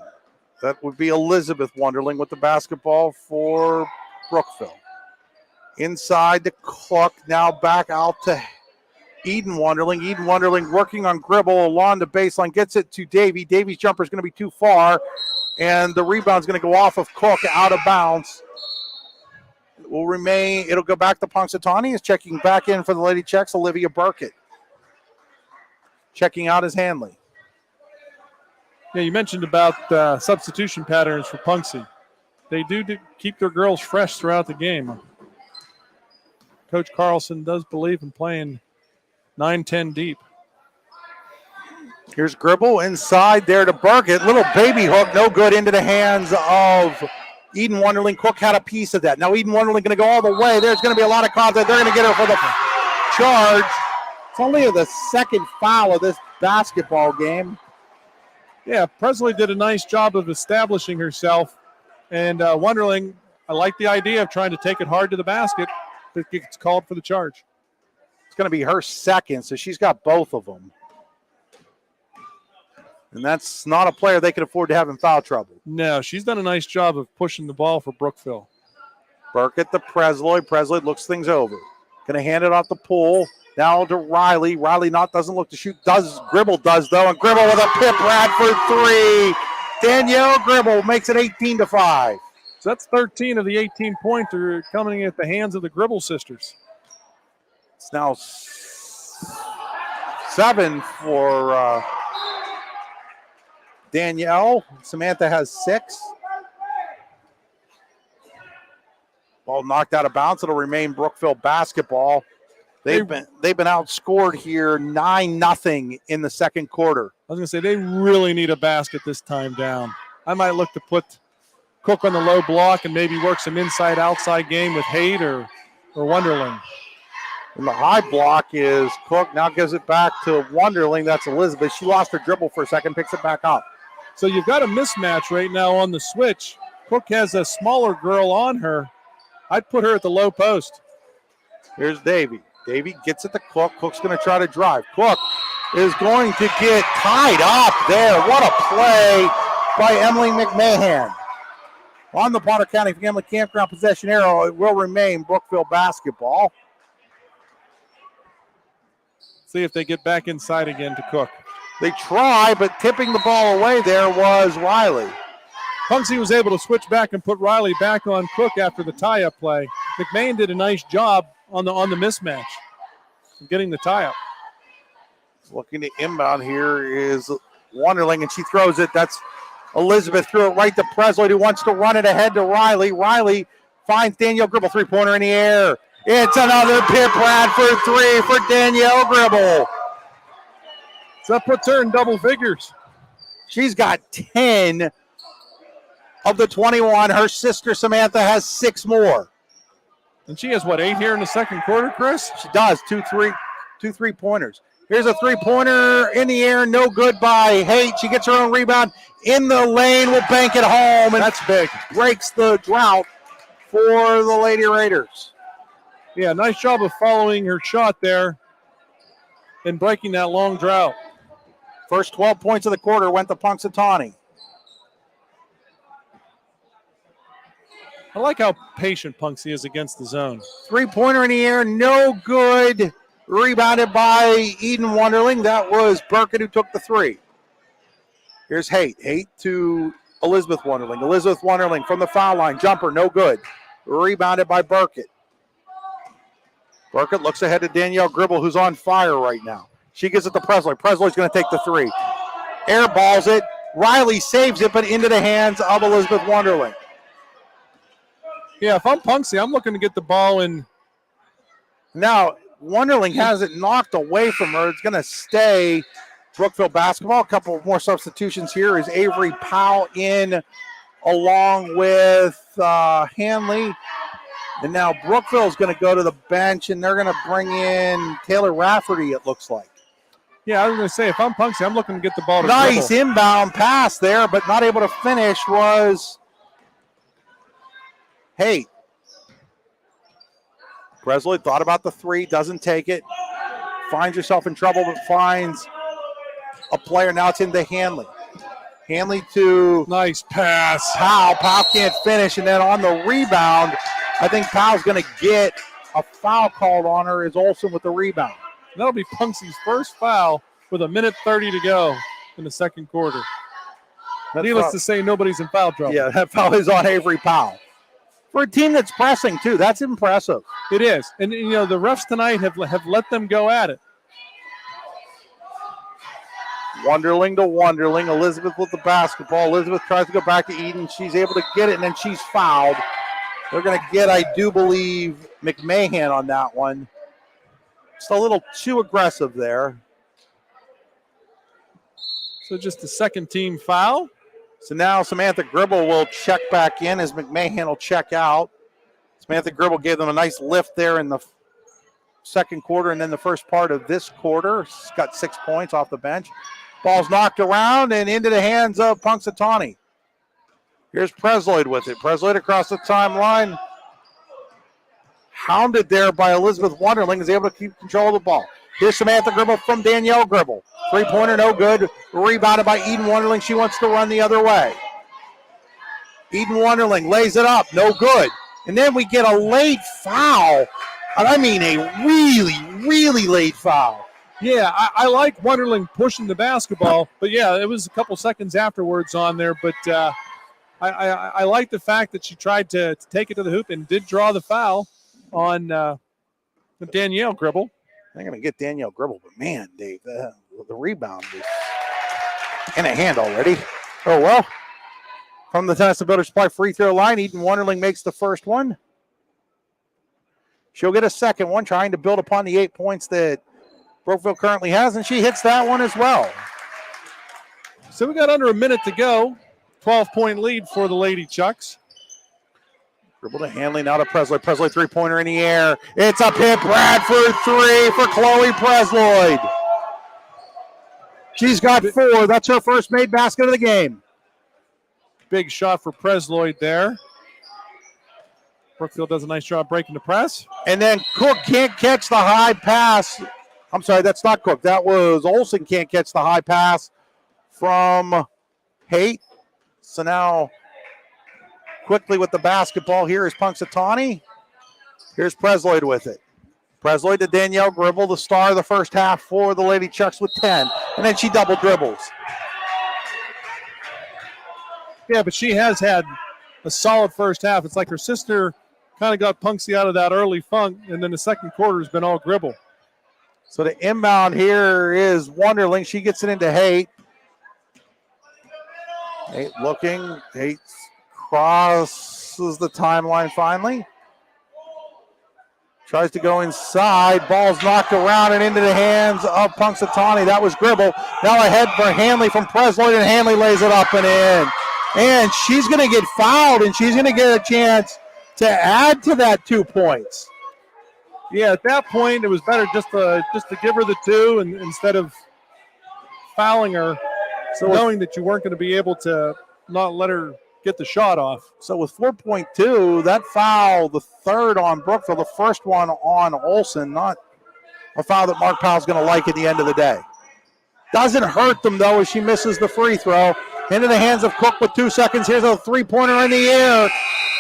That would be Elizabeth Wonderling with the basketball for Brookville. Inside to Cook. Now back out to Eden Wonderling. Eden Wonderling working on Gribble along the baseline. Gets it to Davey. Davey's jumper is going to be too far. And the rebound's going to go off of Cook out of bounds. It'll go back to Punxsutawney. Is checking back in for the Lady Checks, Olivia Burkett. Checking out is Hanley. Yeah, you mentioned about substitution patterns for Punxsy. They do keep their girls fresh throughout the game. Coach Carlson does believe in playing 9-10 deep. Here's Gribble inside there to Burkett. Little baby hook, no good, into the hands of Eden Wonderling. Cook had a piece of that. Now Eden Wonderling going to go all the way. There's going to be a lot of contact. They're going to get her for the charge. It's only the second foul of this basketball game. Yeah, Presley did a nice job of establishing herself. And Wonderling, I like the idea of trying to take it hard to the basket, but gets called for the charge. It's going to be her second, so she's got both of them. And that's not a player they can afford to have in foul trouble. No, she's done a nice job of pushing the ball for Brookville. Burkett to Presley. Presley looks things over. Going to hand it off the pool. Now to Riley. Riley doesn't look to shoot. Gribble does, though. And Gribble with a pip rad for 3. Danielle Gribble makes it 18-5. So that's 13 of the 18-pointer coming at the hands of the Gribble sisters. It's now 7 for Danielle. Samantha has 6. Ball knocked out of bounds. It'll remain Brookville basketball. They've been outscored here 9-0 in the second quarter. I was going to say they really need a basket this time down. I might look to put Cook on the low block and maybe work some inside-outside game with Haight or Wonderling. And the high block is Cook. Now gives it back to Wonderling. That's Elizabeth. She lost her dribble for a second, picks it back up. So you've got a mismatch right now on the switch. Cook has a smaller girl on her. I'd put her at the low post. Here's Davy. Davy gets it to Cook. Cook's going to try to drive. Cook is going to get tied up there. What a play by Emily McMahon. On the Potter County Family Campground possession arrow, it will remain Brookville basketball. See if they get back inside again to Cook. They try, but tipping the ball away there was Riley. Punxsutawney was able to switch back and put Riley back on Cook after the tie-up play. McMahon did a nice job on the mismatch, getting the tie-up. Looking to inbound here is Wonderling, and she throws it. That's Elizabeth, threw it right to Presley, who wants to run it ahead to Riley. Riley finds Danielle Gribble, three-pointer in the air. It's another pip rad for 3 for Danielle Gribble. So that puts her in double figures. She's got 10 of the 21. Her sister Samantha has 6 more. And she has, 8 here in the second quarter, Chris? She does, two three-pointers. Here's a three-pointer in the air, no good by Haight. She gets her own rebound in the lane, will bank it home, and that's big. Breaks the drought for the Lady Raiders. Yeah, nice job of following her shot there and breaking that long drought. First 12 points of the quarter went to Punxsutawney. I like how patient Punxsutawney is against the zone. Three-pointer in the air, no good. Rebounded by Eden Wonderling. That was Burkett who took the 3. Here's Haight. Haight to Elizabeth Wonderling. Elizabeth Wonderling from the foul line. Jumper, no good. Rebounded by Burkett. Burkett looks ahead to Danielle Gribble, who's on fire right now. She gives it to Presley. Presley's going to take the 3. Air balls it. Riley saves it, but into the hands of Elizabeth Wonderling. Yeah, if I'm Punxsutawney, I'm looking to get the ball in. Now, Wonderling has it knocked away from her. It's going to stay Brookville basketball. A couple more substitutions here is Avery Powell in along with Hanley. And now Brookville is going to go to the bench, and they're going to bring in Taylor Rafferty, it looks like. Yeah, I was going to say, if I'm Punxsutawney, I'm looking to get the ball to Nice dribble. Inbound pass there, but not able to finish was Haight. Presley thought about the 3, doesn't take it. Finds herself in trouble, but finds a player. Now it's into Hanley. Hanley to nice pass. Powell. Powell can't finish, and then on the rebound, I think Powell's going to get a foul called on her as Olsen with the rebound. That'll be Punxsutawney's first foul with 1:30 to go in the second quarter. Needless to say, nobody's in foul trouble. Yeah, that foul is on Avery Powell. For a team that's pressing, too, that's impressive. It is. And, the refs tonight have let them go at it. Wonderling to Wonderling. Elizabeth with the basketball. Elizabeth tries to go back to Eden. She's able to get it, and then she's fouled. They're going to get, I do believe, McMahon on that one. Just a little too aggressive there. So just a second team foul. So now Samantha Gribble will check back in as McMahon will check out. Samantha Gribble gave them a nice lift there in the second quarter and then the first part of this quarter. She's got 6 points off the bench. Ball's knocked around and into the hands of Punxsutawney. Here's Presley with it. Presley across the timeline. Hounded there by Elizabeth Wonderling, is able to keep control of the ball. Here's Samantha Gribble from Danielle Gribble. Three-pointer, no good. Rebounded by Eden Wonderling. She wants to run the other way. Eden Wonderling lays it up, no good. And then we get a late foul. And I mean a really, really late foul. Yeah, I like Wonderling pushing the basketball, but yeah, it was a couple seconds afterwards on there. But I like the fact that she tried to take it to the hoop and did draw the foul on Danielle Gribble. They're going to get Danielle Gribble, but man, Dave, the rebound was in a hand already. Oh, well. From the Tennis Builder Supply free throw line, Eden Wonderling makes the first one. She'll get a second one, trying to build upon the 8 points that Brookville currently has, and she hits that one as well. So we got under a minute to go. 12-point lead for the Lady Chucks. Dribble to Hanley, now to Presloyd. Presloyd three-pointer in the air. It's a Pitt Bradford three for Chloe Presloyd. She's got 4. That's her first made basket of the game. Big shot for Presloyd there. Brookville does a nice job breaking the press. And then Cook can't catch the high pass. I'm sorry, that's not Cook. That was Olsen can't catch the high pass from Haight. So now quickly with the basketball here is Punxsutawney. Here's Presloyd with it. Presloyd to Danielle Gribble, the star of the first half for the Lady Chucks with 10. And then she double dribbles. Yeah, but she has had a solid first half. It's like her sister kind of got Punxsy out of that early funk, and then the second quarter has been all Gribble. So the inbound here is Wonderling. She gets it into Haight. Haight looking. Haight crosses the timeline finally. Tries to go inside. Ball's knocked around and into the hands of Punxsutawney. That was Gribble. Now ahead for Hanley from Presloyd, and Hanley lays it up and in. And she's going to get fouled, and she's going to get a chance to add to that 2 points. Yeah, at that point, it was better just to give her the 2 and instead of fouling her, so knowing that you weren't going to be able to not let her get the shot off. So with 4.2, that foul, the third on Brookville, the first one on Olsen, not a foul that Mark Powell's going to like at the end of the day. Doesn't hurt them, though, as she misses the free throw. Into the hands of Cook with 2 seconds. Here's a three-pointer in the air.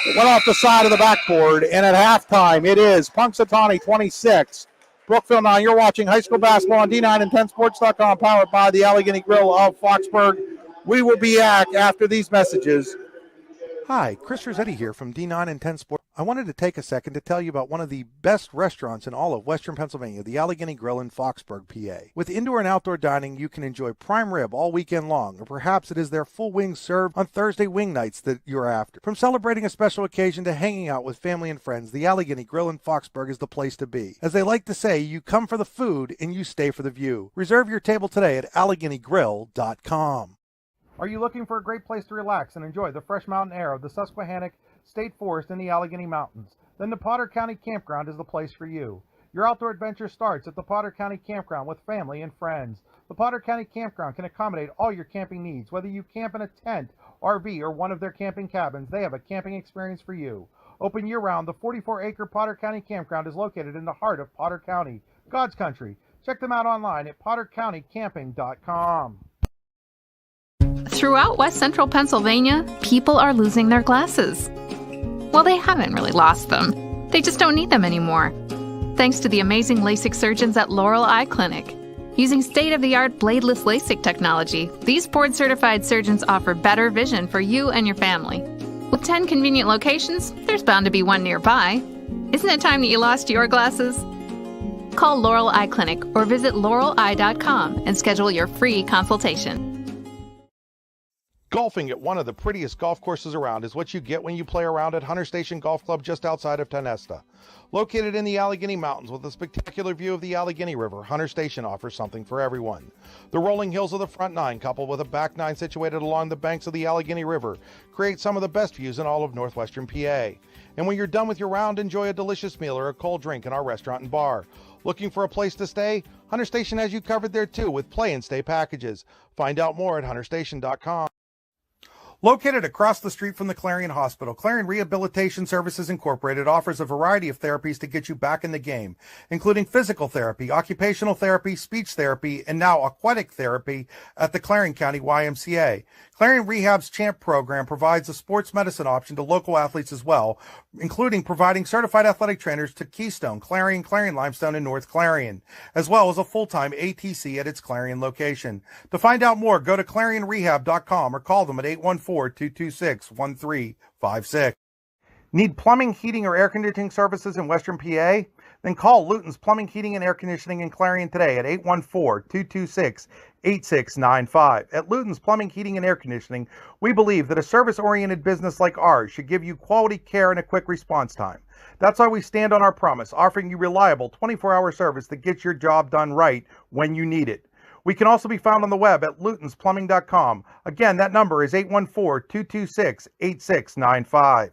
It went off the side of the backboard. And at halftime, it is Punxsutawney 26, Brookville 9. You're watching high school basketball on D9and10sports.com, powered by the Allegheny Grill of Foxburg. We will be back after these messages. Hi, Chris Rossetti here from D9 and 10 Sports. I wanted to take a second to tell you about one of the best restaurants in all of Western Pennsylvania, the Allegheny Grill in Foxburg, PA. With indoor and outdoor dining, you can enjoy prime rib all weekend long, or perhaps it is their full wings served on Thursday wing nights that you're after. From celebrating a special occasion to hanging out with family and friends, the Allegheny Grill in Foxburg is the place to be. As they like to say, you come for the food and you stay for the view. Reserve your table today at AlleghenyGrill.com. Are you looking for a great place to relax and enjoy the fresh mountain air of the Susquehannock State Forest in the Allegheny Mountains? Then the Potter County Campground is the place for you. Your outdoor adventure starts at the Potter County Campground with family and friends. The Potter County Campground can accommodate all your camping needs. Whether you camp in a tent, RV, or one of their camping cabins, they have a camping experience for you. Open year-round, the 44-acre Potter County Campground is located in the heart of Potter County, God's country. Check them out online at pottercountycamping.com. Throughout West Central Pennsylvania, people are losing their glasses. Well, they haven't really lost them. They just don't need them anymore. Thanks to the amazing LASIK surgeons at Laurel Eye Clinic. Using state-of-the-art bladeless LASIK technology, these board-certified surgeons offer better vision for you and your family. With 10 convenient locations, there's bound to be one nearby. Isn't it time that you lost your glasses? Call Laurel Eye Clinic or visit laureleye.com and schedule your free consultation. Golfing at one of the prettiest golf courses around is what you get when you play around at Hunter Station Golf Club just outside of Tonesta. Located in the Allegheny Mountains with a spectacular view of the Allegheny River, Hunter Station offers something for everyone. The rolling hills of the front nine, coupled with a back nine situated along the banks of the Allegheny River, create some of the best views in all of northwestern PA. And when you're done with your round, enjoy a delicious meal or a cold drink in our restaurant and bar. Looking for a place to stay? Hunter Station has you covered there too with play and stay packages. Find out more at hunterstation.com. Located across the street from the Clarion Hospital, Clarion Rehabilitation Services Incorporated offers a variety of therapies to get you back in the game, including physical therapy, occupational therapy, speech therapy, and now aquatic therapy at the Clarion County YMCA. Clarion Rehab's CHAMP program provides a sports medicine option to local athletes as well, including providing certified athletic trainers to Keystone, Clarion, Clarion Limestone, and North Clarion, as well as a full-time ATC at its Clarion location. To find out more, go to clarionrehab.com or call them at 814-226-1356. Need plumbing, heating, or air conditioning services in Western PA? Then call Luton's Plumbing, Heating, and Air Conditioning in Clarion today at 814-226-8695. At Luton's Plumbing, Heating, and Air Conditioning, we believe that a service-oriented business like ours should give you quality care and a quick response time. That's why we stand on our promise, offering you reliable 24-hour service that gets your job done right when you need it. We can also be found on the web at lutonsplumbing.com. Again, that number is 814-226-8695.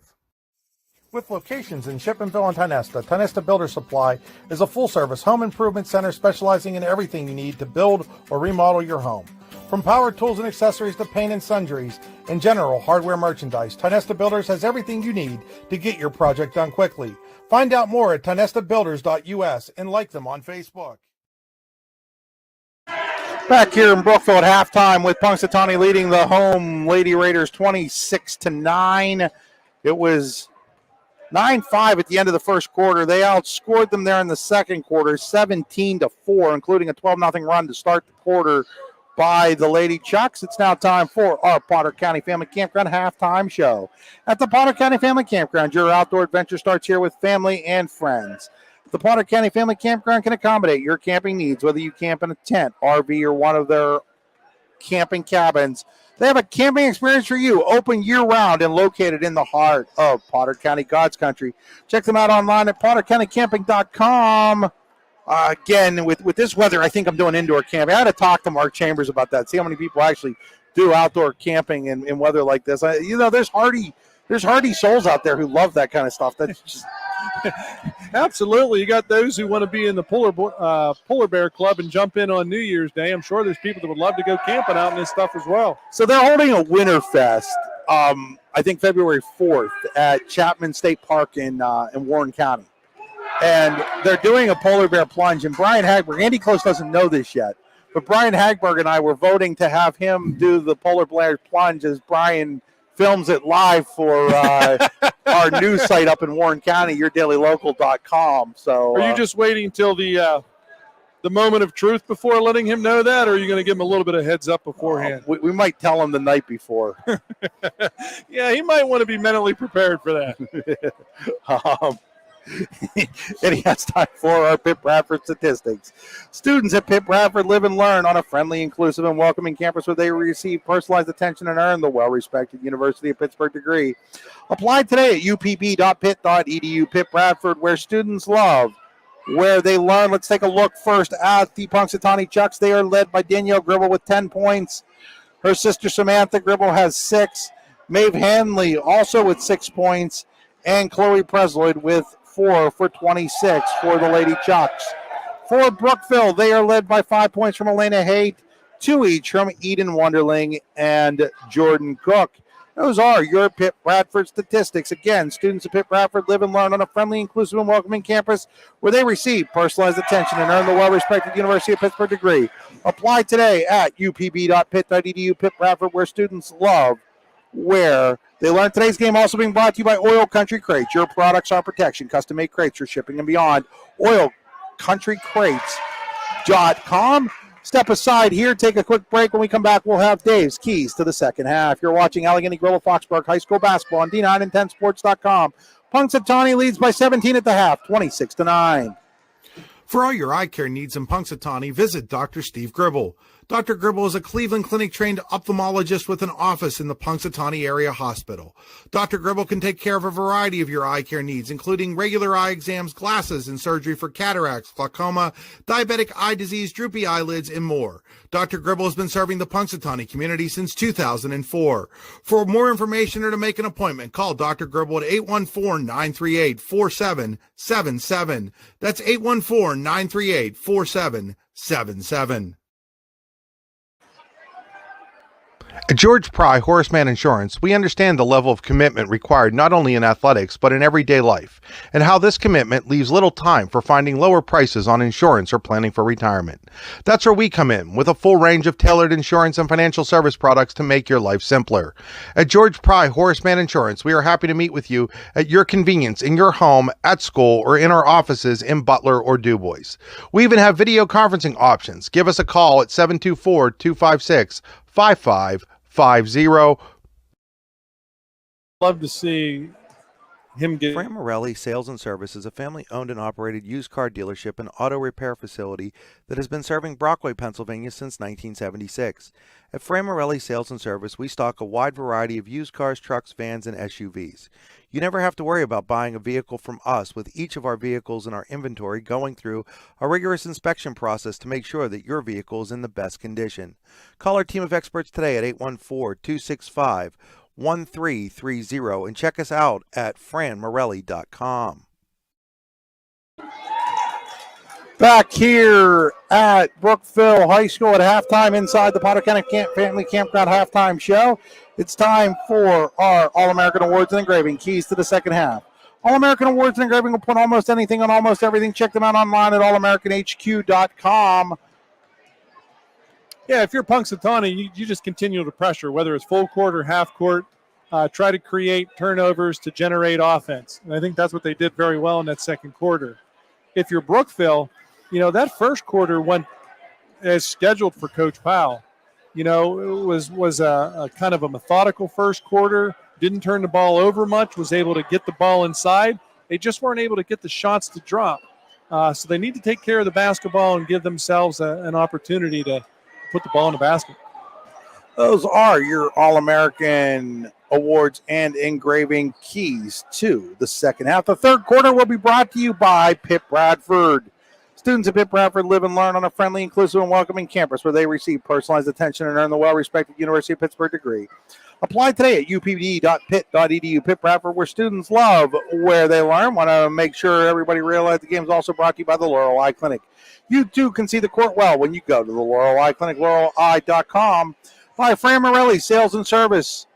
With locations in Shippenville and Tionesta, Tionesta Builder Supply is a full-service home improvement center specializing in everything you need to build or remodel your home. From power tools and accessories to paint and sundries and general hardware merchandise, Tionesta Builders has everything you need to get your project done quickly. Find out more at tionestabuilders.us and like them on Facebook. Back here in Brookville at halftime with Punxsutawney leading the home Lady Raiders 26-9. It was 9-5 at the end of the first quarter. They outscored them there in the second quarter, 17-4, including a 12-0 run to start the quarter by the Lady Chucks. It's now time for our Potter County Family Campground halftime show. At the Potter County Family Campground, your outdoor adventure starts here with family and friends. The Potter County Family Campground can accommodate your camping needs, whether you camp in a tent, RV, or one of their camping cabins. They have a camping experience for you, open year-round and located in the heart of Potter County, God's country. Check them out online at pottercountycamping.com. Again, with this weather, I think I'm doing indoor camping. I had to talk to Mark Chambers about that, see how many people actually do outdoor camping in weather like this. There's hardy souls out there who love that kind of stuff. That's just... Absolutely. You got those who want to be in the Polar Bear Club and jump in on New Year's Day. I'm sure there's people that would love to go camping out in this stuff as well. So they're holding a Winterfest, I think February 4th at Chapman State Park in Warren County. And they're doing a polar bear plunge. And Brian Hagberg, Andy Close doesn't know this yet, but Brian Hagberg and I were voting to have him do the polar bear plunge as Brian films it live for our news site up in Warren County, yourdailylocal.com. So, are you just waiting till the moment of truth before letting him know that, or are you going to give him a little bit of heads up beforehand? We might tell him the night before. Yeah, he might want to be mentally prepared for that. And he has time for our Pitt Bradford statistics. Students at Pitt Bradford live and learn on a friendly, inclusive, and welcoming campus where they receive personalized attention and earn the well-respected University of Pittsburgh degree. Apply today at uppb.pitt.edu. Pitt Bradford, where students love, where they learn. Let's take a look first at the Punxsutawney Chucks. They are led by Danielle Gribble with 10 points. Her sister Samantha Gribble has 6. Maeve Hanley also with 6 points. And Chloe Presloyd with 4 for 26 for the Lady Chucks. For Brookville, they are led by 5 points from Elena Haight, 2 each from Eden Wonderling and Jordan Cook. Those are your Pitt Bradford statistics. Again, students at Pitt Bradford live and learn on a friendly, inclusive, and welcoming campus where they receive personalized attention and earn the well-respected University of Pittsburgh degree. Apply today at uppb.pitt.edu. Pitt Bradford, where students love, where they learn. Today's game also being brought to you by Oil Country Crates. Your products, our protection. Custom-made crates for shipping and beyond. OilCountryCrates.com. Step aside here, take a quick break. When we come back, we'll have Dave's keys to the second half. You're watching Allegheny Grove Foxborough High School basketball on D9 and 10sports.com. Punxsutawney leads by 17 at the half, 26-9. For all your eye care needs in Punxsutawney, visit Dr. Steve Gribble. Dr. Gribble is a Cleveland Clinic-trained ophthalmologist with an office in the Punxsutawney Area Hospital. Dr. Gribble can take care of a variety of your eye care needs, including regular eye exams, glasses, and surgery for cataracts, glaucoma, diabetic eye disease, droopy eyelids, and more. Dr. Gribble has been serving the Punxsutawney community since 2004. For more information or to make an appointment, call Dr. Gribble at 814-938-4777. That's 814-938-4777. At George Pry Horseman Insurance, we understand the level of commitment required not only in athletics but in everyday life, and how this commitment leaves little time for finding lower prices on insurance or planning for retirement. That's where we come in, with a full range of tailored insurance and financial service products to make your life simpler. At George Pry Horseman Insurance, we are happy to meet with you at your convenience in your home, at school, or in our offices in Butler or DuBois. We even have video conferencing options. Give us a call at 724-256-5550. Love to see him get. Fran Morelli Sales and Service is a family-owned and operated used car dealership and auto repair facility that has been serving Brockway, Pennsylvania since 1976. At Fran Morelli Sales and Service, we stock a wide variety of used cars, trucks, vans, and SUVs. You never have to worry about buying a vehicle from us, with each of our vehicles in our inventory going through a rigorous inspection process to make sure that your vehicle is in the best condition. Call our team of experts today at 814-265-1330 and check us out at franmorelli.com. Back here at Brookville High School at halftime inside the Potter County Family Campground halftime show. It's time for our All-American Awards and Engraving keys to the second half. All-American Awards and Engraving will put almost anything on almost everything. Check them out online at allamericanhq.com. Yeah, if you're Punxsutawney, you just continue to pressure, whether it's full court or half court. Try to create turnovers to generate offense. And I think that's what they did very well in that second quarter. If you're Brookville, that first quarter went as scheduled for Coach Powell. It was a kind of a methodical first quarter, didn't turn the ball over much, was able to get the ball inside. They just weren't able to get the shots to drop. So they need to take care of the basketball and give themselves an opportunity to put the ball in the basket. Those are your All-American Awards and Engraving keys to the second half. The third quarter will be brought to you by Pitt Bradford. Students at Pitt Bradford live and learn on a friendly, inclusive, and welcoming campus where they receive personalized attention and earn the well-respected University of Pittsburgh degree. Apply today at upd.pitt.edu. Pitt Bradford, where students love where they learn. Want to make sure everybody realizes the game is also brought to you by the Laurel Eye Clinic. You, too, can see the court well when you go to the Laurel Eye Clinic, laureleye.com. By Fran Morelli Sales and Service.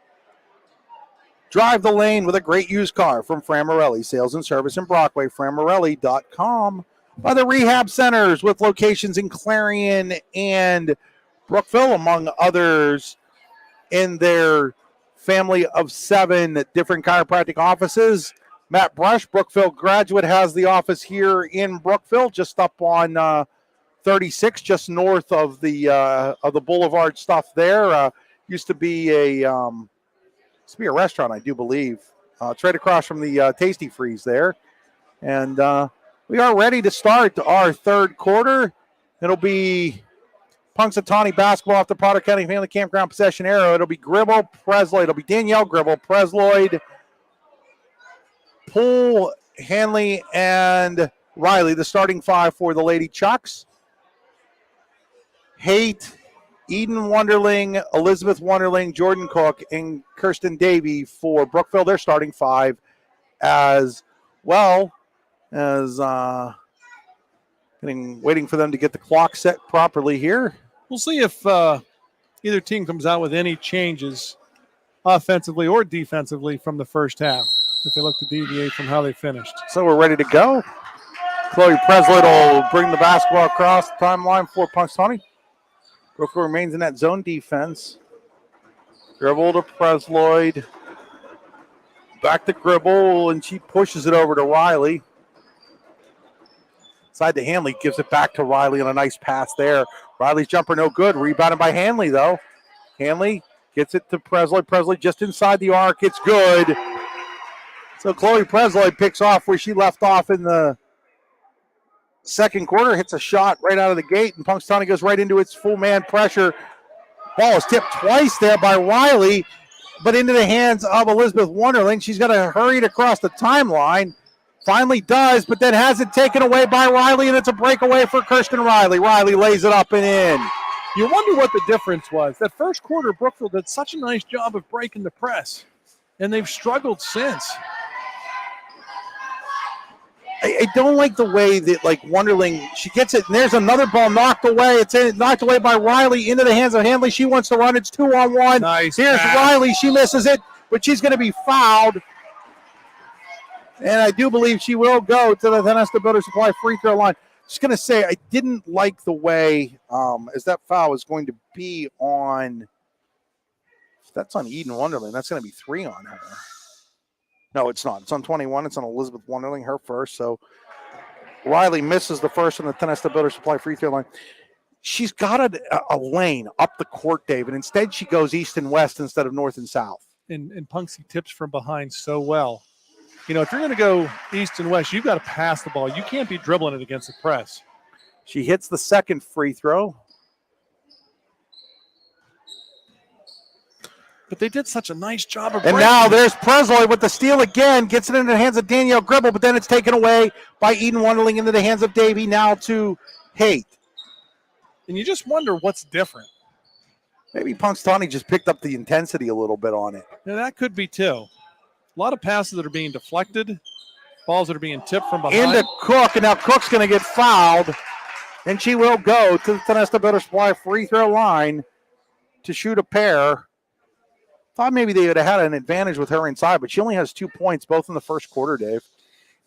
Drive the lane with a great used car from Fran Morelli Sales and Service in Brockway, franmorelli.com. By the Rehab Centers with locations in Clarion and Brookville, among others, in their family of 7 different chiropractic offices. Matt Brush, Brookville graduate, has the office here in Brookville, just up on 36, just north of the Boulevard stuff there. Used to be a restaurant, I do believe. It's right across from the Tasty Freeze there. And we are ready to start our third quarter. It'll be Punxsutawney basketball off the Potter County Family Campground possession arrow. It'll be Gribble, Presloyd. It'll be Danielle Gribble, Presloyd, Poole, Hanley, and Riley, the starting 5 for the Lady Chucks. Haight, Eden Wonderling, Elizabeth Wonderling, Jordan Cook, and Kirsten Davey for Brookville. They're starting 5, as well as waiting for them to get the clock set properly here. We'll see if either team comes out with any changes offensively or defensively from the first half, if they look to deviate from how they finished. So we're ready to go. Chloe Presloyd will bring the basketball across the timeline for Punxsutawney. Brookville remains in that zone defense. Gribble to Presloyd. Back to Gribble, and she pushes it over to Riley. Side to Hanley, gives it back to Riley on a nice pass there. Riley's jumper no good. Rebounded by Hanley, though. Hanley gets it to Presloyd. Presloyd just inside the arc. It's good. So Chloe Presloyd picks off where she left off in the second quarter, hits a shot right out of the gate, and Punxsutawney goes right into its full man pressure. Ball is tipped twice there by Riley, but into the hands of Elizabeth Wonderling. She's got to hurry it across the timeline. Finally does, but then has it taken away by Riley, and it's a breakaway for Kirsten Riley. Riley lays it up and in. You wonder what the difference was. That first quarter, Brookville did such a nice job of breaking the press, and they've struggled since. I don't like the way that, like, Wonderling, she gets it, and there's another ball knocked away. It's knocked away by Riley into the hands of Hanley. She wants to run. It's 2-on-1. Nice Here's pass. Riley. She misses it, but she's going to be fouled. And I do believe she will go to the Tenesta Builder Supply free throw line. Just going to say, I didn't like the way, as that foul is going to be on, that's on Eden Wonderling. That's going to be 3 on her. No, it's not. It's on 21. It's on Elizabeth Wonderling, her first. So Riley misses the first on the Tenesta Builder Supply free throw line. She's got a lane up the court, David. Instead, she goes east and west instead of north and south. And Punxsutawney tips from behind so well. You know, if you're going to go east and west, you've got to pass the ball. You can't be dribbling it against the press. She hits the second free throw. But they did such a nice job of And breaking now it. there's Presloy with the steal again. Gets it into the hands of Danielle Gribble, but then it's taken away by Eden Wonderling into the hands of Davy. Now to Haight. And you just wonder what's different. Maybe Punxsutawney just picked up the intensity a little bit on it. Now, that could be too. A lot of passes that are being deflected, balls that are being tipped from behind. Into Cook, and now Cook's going to get fouled, and she will go to the Tenesta Builder Supply free throw line to shoot a pair. Thought maybe they would have had an advantage with her inside, but she only has 2 points, both in the first quarter, Dave.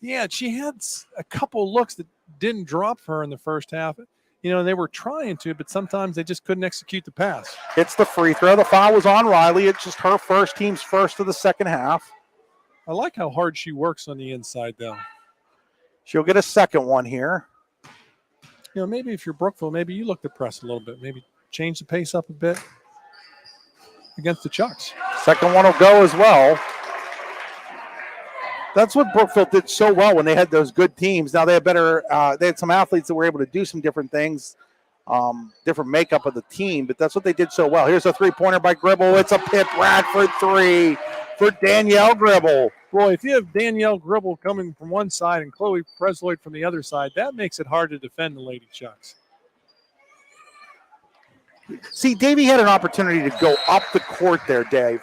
Yeah, she had a couple looks that didn't drop for her in the first half. You know, they were trying to, but sometimes they just couldn't execute the pass. It's the free throw. The foul was on Riley. It's just her first, team's first of the second half. I like how hard she works on the inside, though. She'll get a second one here. You know, maybe if you're Brookville, maybe you look to press a little bit. Maybe change the pace up a bit against the Chucks. Second one will go as well. That's what Brookville did so well when they had those good teams. Now they had better, they had some athletes that were able to do some different things, different makeup of the team, but that's what they did so well. Here's a three-pointer by Gribble. It's a Pip Radford three for Danielle Gribble. Boy, if you have Danielle Gribble coming from one side and Chloe Presloyd from the other side, that makes it hard to defend the Lady Chucks. See, Davey had an opportunity to go up the court there, Dave.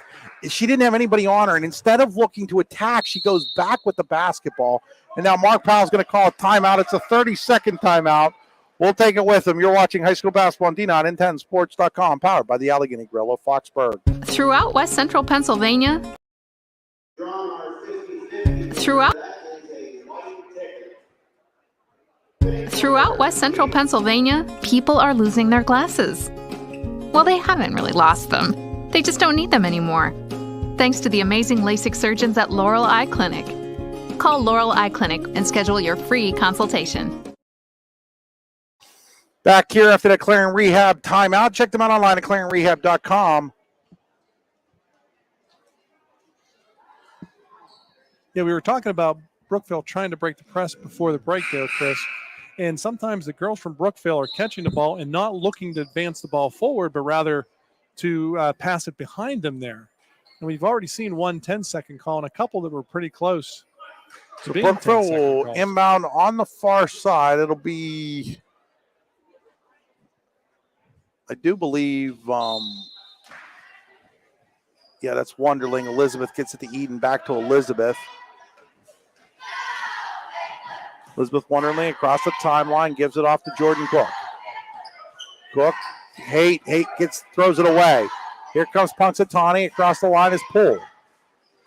She didn't have anybody on her, and instead of looking to attack, she goes back with the basketball. And now Mark Powell's going to call a timeout. It's a 30-second timeout. We'll take it with him. You're watching high school basketball on D9N10sports.com, powered by the Allegheny Grill of Foxburg. Throughout West Central Pennsylvania, Throughout West Central Pennsylvania, people are losing their glasses. Well, they haven't really lost them. They just don't need them anymore. Thanks to the amazing LASIK surgeons at Laurel Eye Clinic. Call Laurel Eye Clinic and schedule your free consultation. Back here after that Clarion Rehab timeout. Check them out online at clarionrehab.com. Yeah, we were talking about Brookville trying to break the press before the break there, Chris. And sometimes the girls from Brookville are catching the ball and not looking to advance the ball forward, but rather to pass it behind them there. And we've already seen one 10-second call and a couple that were pretty close. So Brookville will inbound on the far side. It'll be, I do believe, yeah, that's Wonderling. Elizabeth gets it to Eden, back to Elizabeth. Elizabeth Wonderling across the timeline, gives it off to Jordan Cook. Cook, Haight throws it away. Here comes Punxsutawney. Across the line is Poole.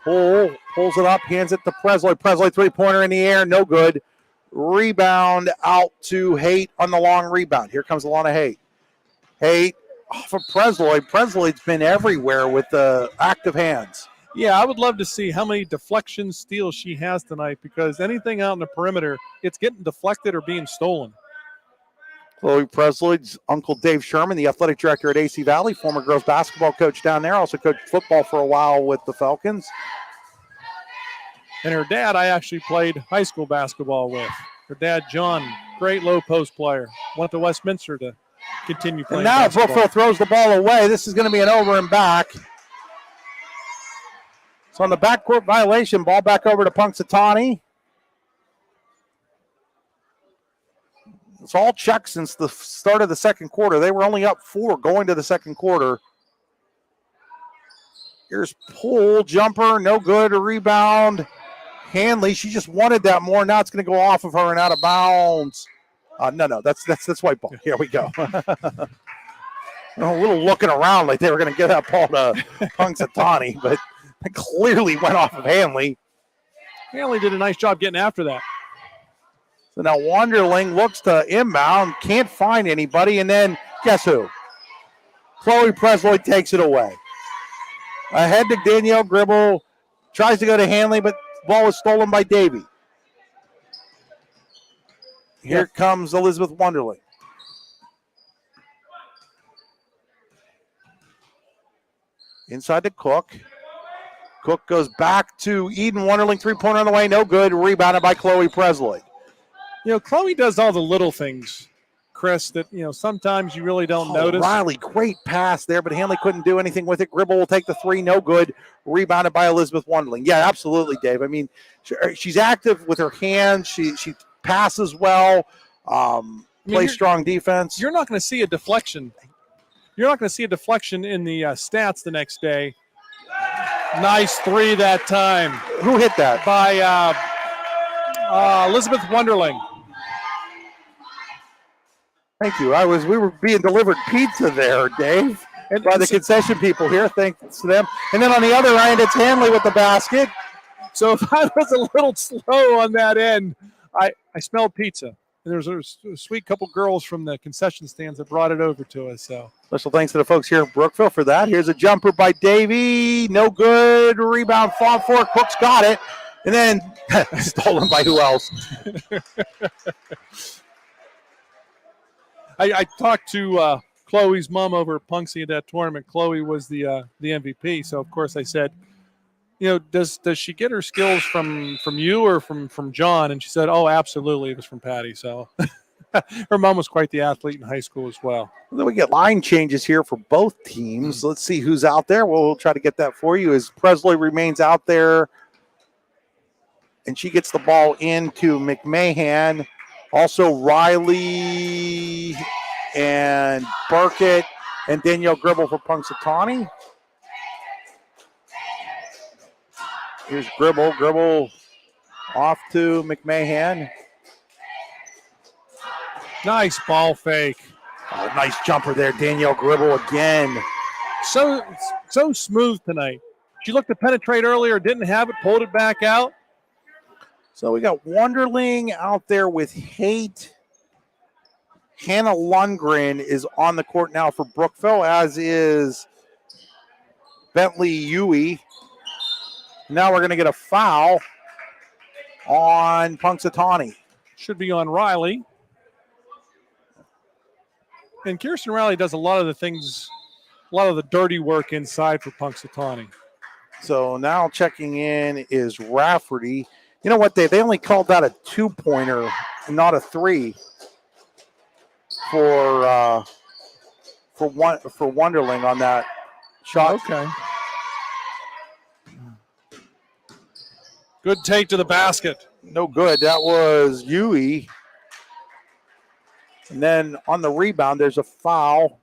Poole pulls it up, hands it to Presloy. Presloy three-pointer in the air, no good. Rebound out to Haight on the long rebound. Here comes Alana Haight. Haight off of Presloy. Presloy's been everywhere with the active hands. Yeah, I would love to see how many deflection steals she has tonight, because anything out in the perimeter, it's getting deflected or being stolen. Chloe Presloyd's uncle Dave Sherman, the athletic director at AC Valley, former girls basketball coach down there, also coached football for a while with the Falcons. And her dad, I actually played high school basketball with. Her dad, John, great low post player, went to Westminster to continue playing And now basketball. Brookville throws the ball away. This is going to be an over and back. So on the backcourt violation, ball back over to Punxsutawney. It's all checked since the start of the second quarter. They were only up 4 going to the second quarter. Here's Poole, jumper, no good. A rebound Hanley, she just wanted that more. Now it's going to go off of her and out of bounds. No, that's white ball. Here we go. A little looking around like they were going to get that ball to Punxsutawney, but it clearly went off of Hanley. Hanley did a nice job getting after that. So now Wonderling looks to inbound, can't find anybody, and then guess who? Chloe Presley takes it away. Ahead to Danielle Gribble, tries to go to Hanley, but the ball is stolen by Davey. Here comes Elizabeth Wonderling. Inside to Cook. Cook goes back to Eden Wonderling, three-pointer on the way, no good. Rebounded by Chloe Presley. Chloe does all the little things, Chris, that, sometimes you really don't notice. Riley, great pass there, but Hanley couldn't do anything with it. Gribble will take the three, no good. Rebounded by Elizabeth Wonderling. Yeah, absolutely, Dave. I mean, she's active with her hands. She passes well, plays strong defense. You're not going to see a deflection. You're not going to see a deflection in the stats the next day. Nice three that time. Who hit that? By Elizabeth Wonderling. Thank you. We were being delivered pizza there, Dave, and by the concession people here. Thanks to them. And then on the other end, it's Hanley with the basket. So if I was a little slow on that end, I smelled pizza. And there was a sweet couple girls from the concession stands that brought it over to us. So special thanks to the folks here in Brookville for that. Here's a jumper by Davey. No good. Rebound fought for. Cook's got it. And then stolen by who else? I talked to Chloe's mom over at Punxsutawney at that tournament. Chloe was the MVP. So, of course, I said, does she get her skills from you or from John? And she said, oh, absolutely. It was from Patty. So her mom was quite the athlete in high school as well. Then we get line changes here for both teams. Let's see who's out there. We'll try to get that for you as Presley remains out there. And she gets the ball into McMahon. Also Riley and Burkett and Danielle Gribble for Punxsutawney. Here's Gribble. Gribble off to McMahon. Nice ball fake. Oh, nice jumper there, Danielle Gribble again. So smooth tonight. She looked to penetrate earlier, didn't have it, pulled it back out. So we got Wonderling out there with Haight. Hannah Lundgren is on the court now for Brookville, as is Bentley Huey. Now we're going to get a foul on Punxsutawney. Should be on Riley. And Kirsten Riley does a lot of the things, a lot of the dirty work inside for Punxsutawney. So now checking in is Rafferty. You know what, they only called that a two-pointer, not a three for Wonderling on that shot. Okay. Good take to the basket. No good. That was Huey. And then on the rebound, there's a foul.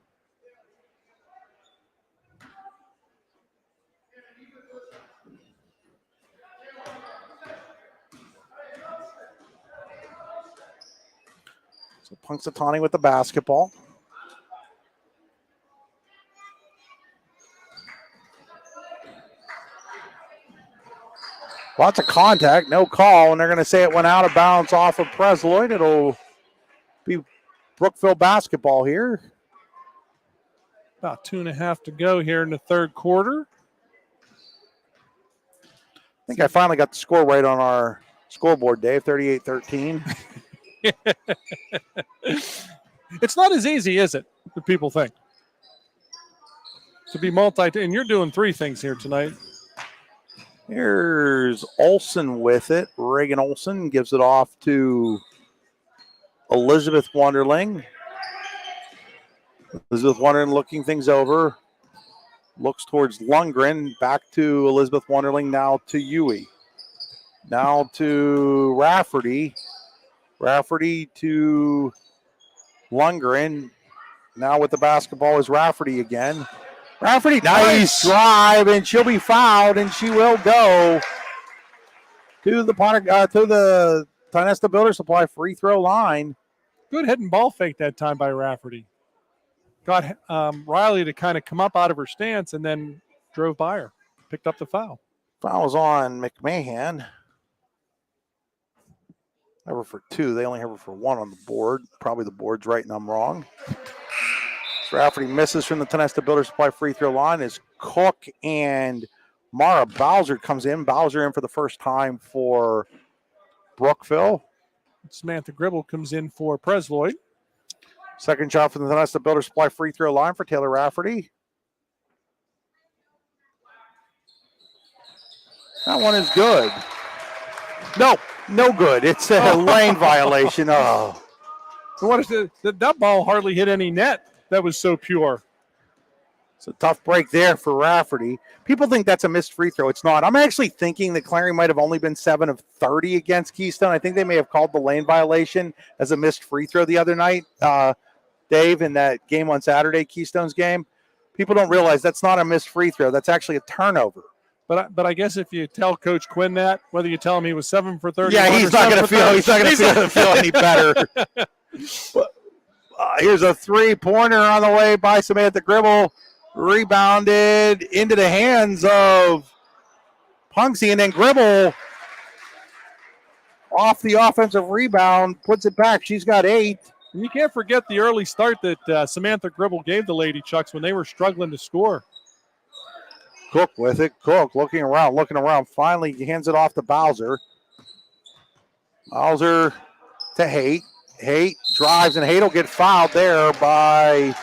So Punxsutawney with the basketball. Lots of contact, no call, and they're going to say it went out of bounds off of Presloyd. It'll be Brookville basketball here. About 2.5 to go here in the third quarter. I think I finally got the score right on our scoreboard, Dave, 38-13. It's not as easy, is it, that people think? To be and you're doing three things here tonight. Here's Olsen with it. Reagan Olsen gives it off to Elizabeth Wonderling. Elizabeth Wonderling looking things over. Looks towards Lundgren. Back to Elizabeth Wonderling. Now to Huey. Now to Rafferty. Rafferty to Lundgren. Now with the basketball is Rafferty again. Rafferty, nice drive, and she'll be fouled, and she will go. to the Tonesta Builder Supply free throw line. Good head and ball fake that time by Rafferty. Got Riley to kind of come up out of her stance and then drove by her. Picked up the foul. Foul's on McMahon. Have her for 2. They only have her for 1 on the board. Probably the board's right and I'm wrong. Rafferty misses from the Tonesta Builder Supply free throw line as Cook and Mara Bowser comes in. Bowser in for the first time for Brookville. Samantha Gribble comes in for Presloyd. Second shot from the Tonesta Builder Supply free throw line for Taylor Rafferty. That one is good. Nope, no good. It's a lane violation. Oh. So what is that ball hardly hit any net. That was so pure. It's a tough break there for Rafferty. People think that's a missed free throw. It's not. I'm actually thinking that Clary might have only been 7 of 30 against Keystone. I think they may have called the lane violation as a missed free throw the other night, Dave, in that game on Saturday, Keystone's game. People don't realize that's not a missed free throw. That's actually a turnover. But I guess if you tell Coach Quinn that, whether you tell him he was 7 for 30, yeah, he's not going to feel any better. Here's a 3-pointer on the way by Samantha Gribble. Rebounded into the hands of Punxsutawney, and then Gribble off the offensive rebound puts it back. She's got 8. And you can't forget the early start that Samantha Gribble gave the Lady Chucks when they were struggling to score. Cook with it. Cook looking around. Finally hands it off to Bowser. Bowser to Haight. Haight drives, and Haight will get fouled there by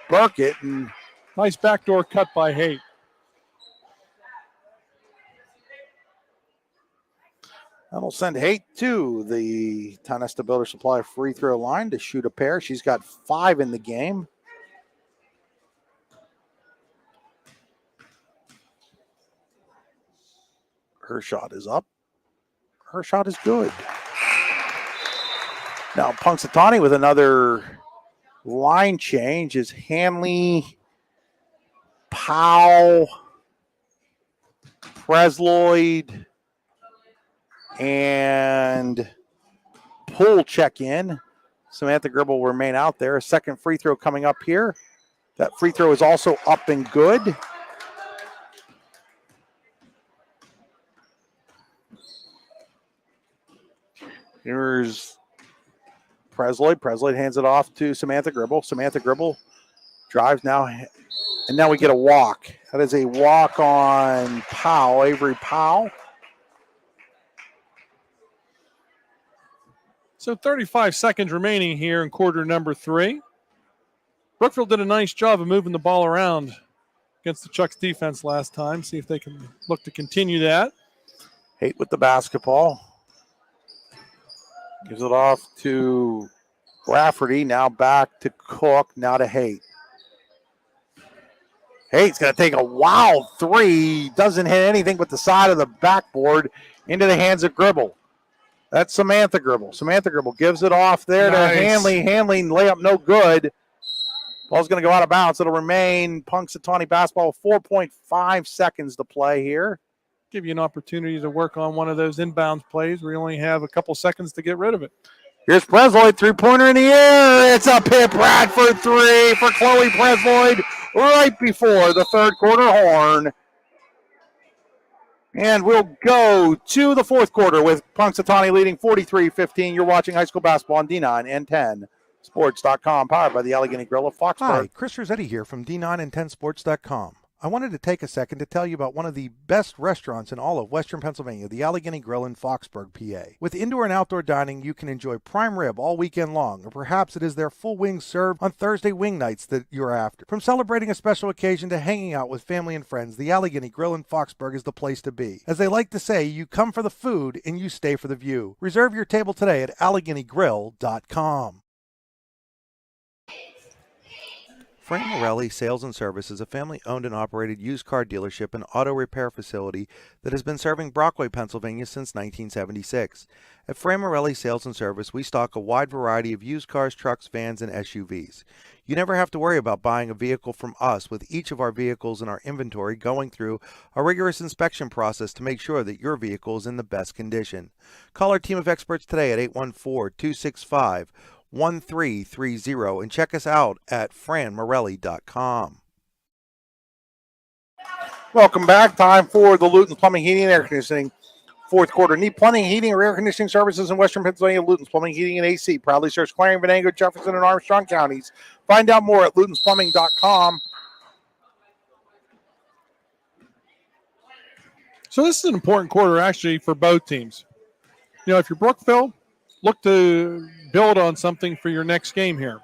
Burkett. And nice backdoor cut by Haight. That'll send Haight to the Tonesta Builder Supply free throw line to shoot a pair. She's got 5 in the game. Her shot is up. Her shot is good. Now Punxsutawney with another line change is Hanley, Powell, Presloyd, and Poole check in. Samantha Gribble will remain out there. A second free throw coming up here. That free throw is also up and good. Here's Presloyd. Presloyd hands it off to Samantha Gribble. Samantha Gribble drives now, and now we get a walk. That is a walk on Powell, Avery Powell. So 35 seconds remaining here in quarter number 3. Brookville did a nice job of moving the ball around against the Chucks defense last time. See if they can look to continue that. Haight with the basketball. Gives it off to Rafferty. Now back to Cook. Now to Haight. Haight's going to take a wild 3. Doesn't hit anything but the side of the backboard into the hands of Gribble. That's Samantha Gribble. Samantha Gribble gives it off there to Hanley. Hanley, layup no good. Ball's going to go out of bounds. It'll remain Punxsutawney basketball. 4.5 seconds to play here. Give you an opportunity to work on one of those inbounds plays where you only have a couple seconds to get rid of it. Here's Presloyd, 3-pointer in the air. It's a Pip Bradford 3 for Chloe Presloyd right before the third quarter horn. And we'll go to the fourth quarter with Punxsutawney leading 43-15. You're watching high school basketball on D9 and 10 Sports.com, powered by the Allegheny Grill of Foxburg. Hi, Chris Rossetti here from D9 and 10 Sports.com. I wanted to take a second to tell you about one of the best restaurants in all of Western Pennsylvania, the Allegheny Grill in Foxburg, PA. With indoor and outdoor dining, you can enjoy prime rib all weekend long, or perhaps it is their full wings served on Thursday wing nights that you're after. From celebrating a special occasion to hanging out with family and friends, the Allegheny Grill in Foxburg is the place to be. As they like to say, you come for the food and you stay for the view. Reserve your table today at AlleghenyGrill.com. Fran Morelli Sales and Service is a family-owned and operated used car dealership and auto repair facility that has been serving Brockway, Pennsylvania since 1976. At Fran Morelli Sales and Service, we stock a wide variety of used cars, trucks, vans, and SUVs. You never have to worry about buying a vehicle from us, with each of our vehicles in our inventory going through a rigorous inspection process to make sure that your vehicle is in the best condition. Call our team of experts today at 814-265-1330 and check us out at franmorelli.com. Welcome back. Time for the Luton's Plumbing, Heating, and Air Conditioning fourth quarter. Need plumbing, heating, or air conditioning services in Western Pennsylvania? Luton's Plumbing, Heating, and AC proudly serves Clarion, Venango, Jefferson, and Armstrong counties. Find out more at lutonsplumbing.com. So this is an important quarter, actually, for both teams. You know, if you're Brookville, look to build on something for your next game here.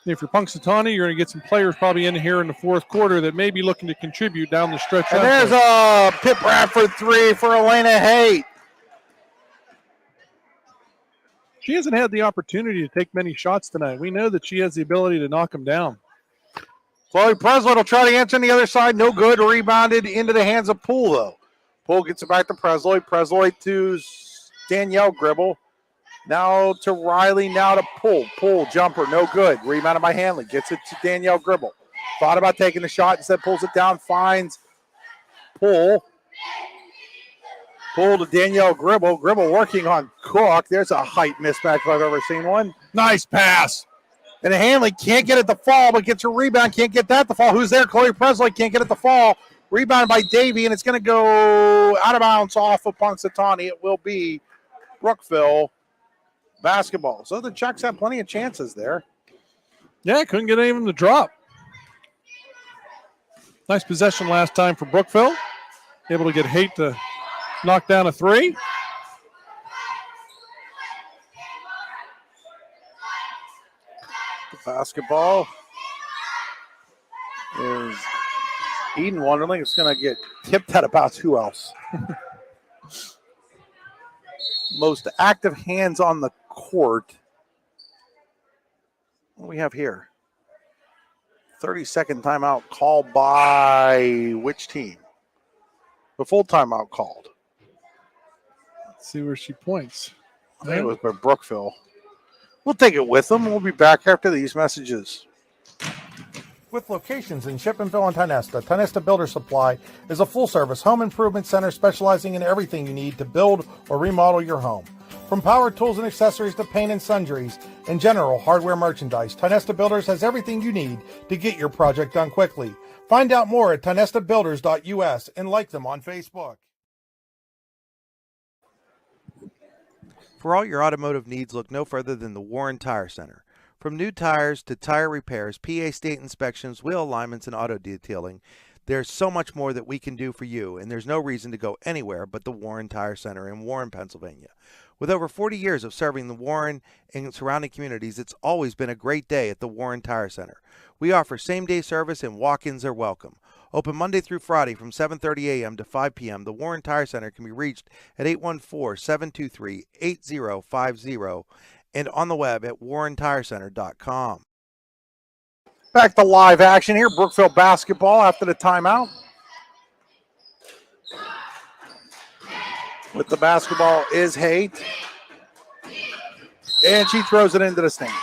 If you're Punxsutawney, you're going to get some players probably in here in the fourth quarter that may be looking to contribute down the stretch. And there's a Pip Bradford three for Elena Haight. She hasn't had the opportunity to take many shots tonight. We know that she has the ability to knock them down. Chloe Presley will try to answer on the other side. No good. Rebounded into the hands of Poole, though. Poole gets it back to Presley. Presley to Danielle Gribble. Now to Riley. Now to Poole. Poole jumper. No good. Rebounded by Hanley. Gets it to Danielle Gribble. Thought about taking the shot. Instead pulls it down. Finds Poole. Poole to Danielle Gribble. Gribble working on Cook. There's a height mismatch if I've ever seen one. Nice pass. And Hanley can't get it to fall, but gets a rebound. Can't get that to fall. Who's there? Chloe Presley can't get it to fall. Rebounded by Davey, and it's going to go out of bounds off of Punxsutawney. It will be Brookville basketball. So the Chucks have plenty of chances there. Yeah, couldn't get any of them to drop. Nice possession last time for Brookville. Able to get Haight to knock down a three. The basketball is Eden Wonderling. It's going to get tipped at about who else? Most active hands on the court. What do we have here? 30-second timeout called by which team? The full timeout called. Let's see where she points. I think it was by Brookville. We'll take it with them. We'll be back after these messages. With locations in Shippenville and Tionesta, Tionesta Builder Supply is a full-service home improvement center specializing in everything you need to build or remodel your home. From power tools and accessories to paint and sundries and general hardware merchandise, Tionesta Builders has everything you need to get your project done quickly. Find out more at tionestabuilders.us and like them on Facebook. For all your automotive needs, look no further than the Warren Tire Center. From new tires to tire repairs, PA state inspections, wheel alignments, and auto detailing, there's so much more that we can do for you, and there's no reason to go anywhere but the Warren Tire Center in Warren, Pennsylvania. With over 40 years of serving the Warren and surrounding communities, it's always been a great day at the Warren Tire Center. We offer same-day service and walk-ins are welcome. Open Monday through Friday from 7:30 a.m. to 5 p.m., the Warren Tire Center can be reached at 814-723-8050 and on the web at warrentirecenter.com. Back to live action here. Brookville basketball after the timeout. With the basketball is Haight. And she throws it into the stands.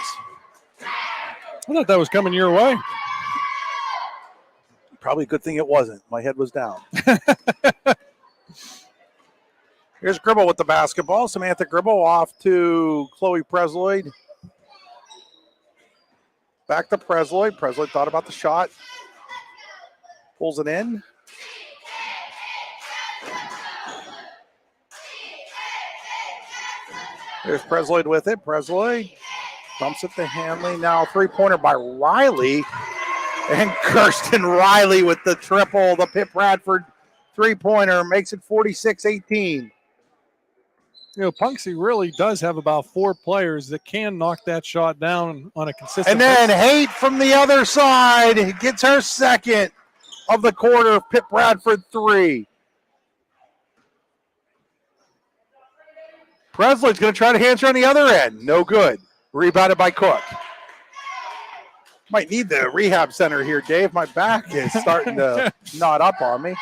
I thought that was coming your way. Probably a good thing it wasn't. My head was down. Here's Gribble with the basketball. Samantha Gribble off to Chloe Presley. Back to Presley. Presley thought about the shot. Pulls it in. There's Presley with it. Presley dumps it to Hanley. Now a three-pointer by Riley. And Kirsten Riley with the triple. The Pip Bradford three-pointer makes it 46-18. You know, Punxsy really does have about four players that can knock that shot down on a consistent And then basis. Haight from the other side gets her second of the quarter. Pip Bradford three. Presley's going to try to answer on the other end. No good. Rebounded by Cook. Might need the rehab center here, Dave. My back is starting to knot up on me.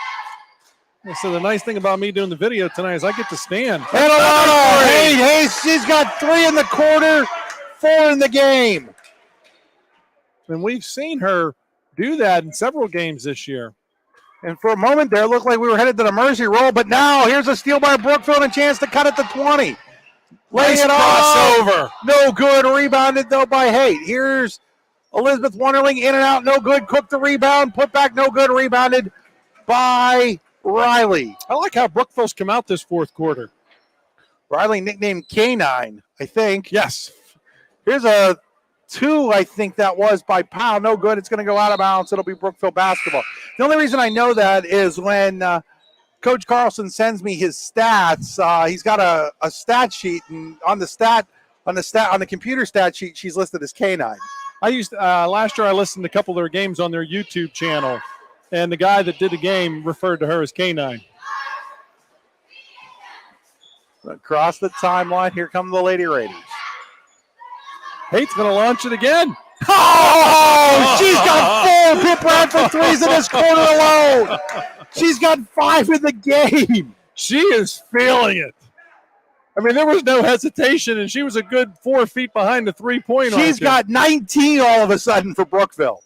So the nice thing about me doing the video tonight is I get to stand. And a lot of Haight. Hey, she's got 3 in the quarter, 4 in the game. And we've seen her do that in several games this year. And for a moment there, it looked like we were headed to the mercy roll, but now here's a steal by Brookville and a chance to cut it to 20. Laying it crossover. No good. Rebounded, though, by Haight. Here's Elizabeth Wonderling in and out. No good. Cooked the rebound. Put back. No good. Rebounded by Riley. I like how Brookville's come out this fourth quarter. Riley nicknamed K9, I think. Yes. Here's a 2, I think that was, by Powell. No good. It's going to go out of bounds. It'll be Brookville basketball. The only reason I know that is when Coach Carlson sends me his stats. He's got a stat sheet, and on the computer stat sheet, she's listed as K9. I used last year. I listened to a couple of their games on their YouTube channel, and the guy that did the game referred to her as K9. Across the timeline, here come the Lady Raiders. Haight's going to launch it again. Oh, she's got 4 Pip Radford threes in this quarter alone. She's got 5 in the game. She is feeling it. I mean, there was no hesitation, and she was a good 4 feet behind the three-point arc. She's got 19 all of a sudden for Brookville.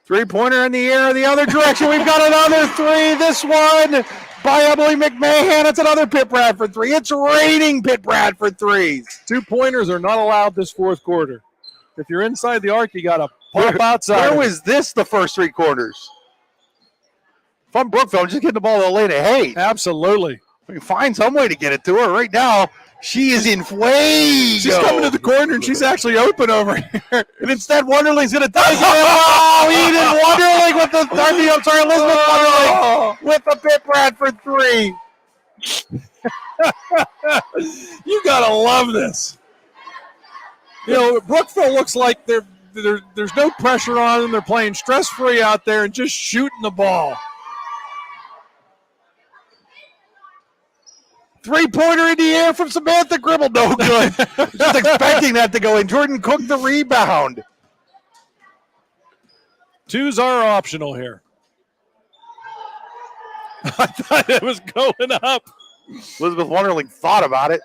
Three-pointer in the air the other direction. We've got another 3. This one by Emily McMahon. It's another Pip Radford 3. It's raining Pip Radford 3s. 2-pointers are not allowed this fourth quarter. If you're inside the arc, you got to pop outside. Where was this the first 3 quarters? If I'm Brookville, I'm just getting the ball to Elena Haight. Absolutely. We can find some way to get it to her. Right now, she is in fuego. She's coming to the corner, and she's actually open over here. And instead, Wonderling's going to take it. Oh, Eden Wonderling with the Elizabeth Wonderling with the Pip Radford 3. You got to love this. You know, Brookville looks like there's no pressure on them. They're playing stress-free out there and just shooting the ball. Three-pointer in the air from Samantha Gribble. No good. Just expecting that to go in. Jordan Cook the rebound. 2s are optional here. I thought it was going up. Elizabeth Wonderling thought about it.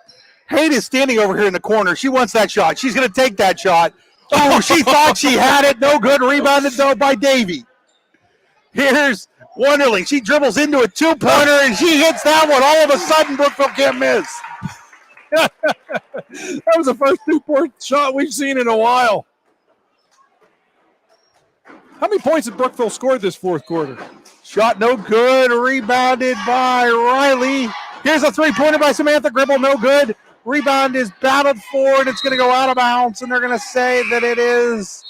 Haight is standing over here in the corner. She wants that shot. She's going to take that shot. Oh, she thought she had it. No good. Rebounded, though, by Davy. Here's Wonderling. She dribbles into a 2-pointer, and she hits that one. All of a sudden, Brookville can't miss. That was the first 2-point shot we've seen in a while. How many points had Brookville scored this fourth quarter? Shot no good. Rebounded by Riley. Here's a 3-pointer by Samantha Gribble. No good. Rebound is battled for, and it's going to go out of bounds, and they're going to say that it is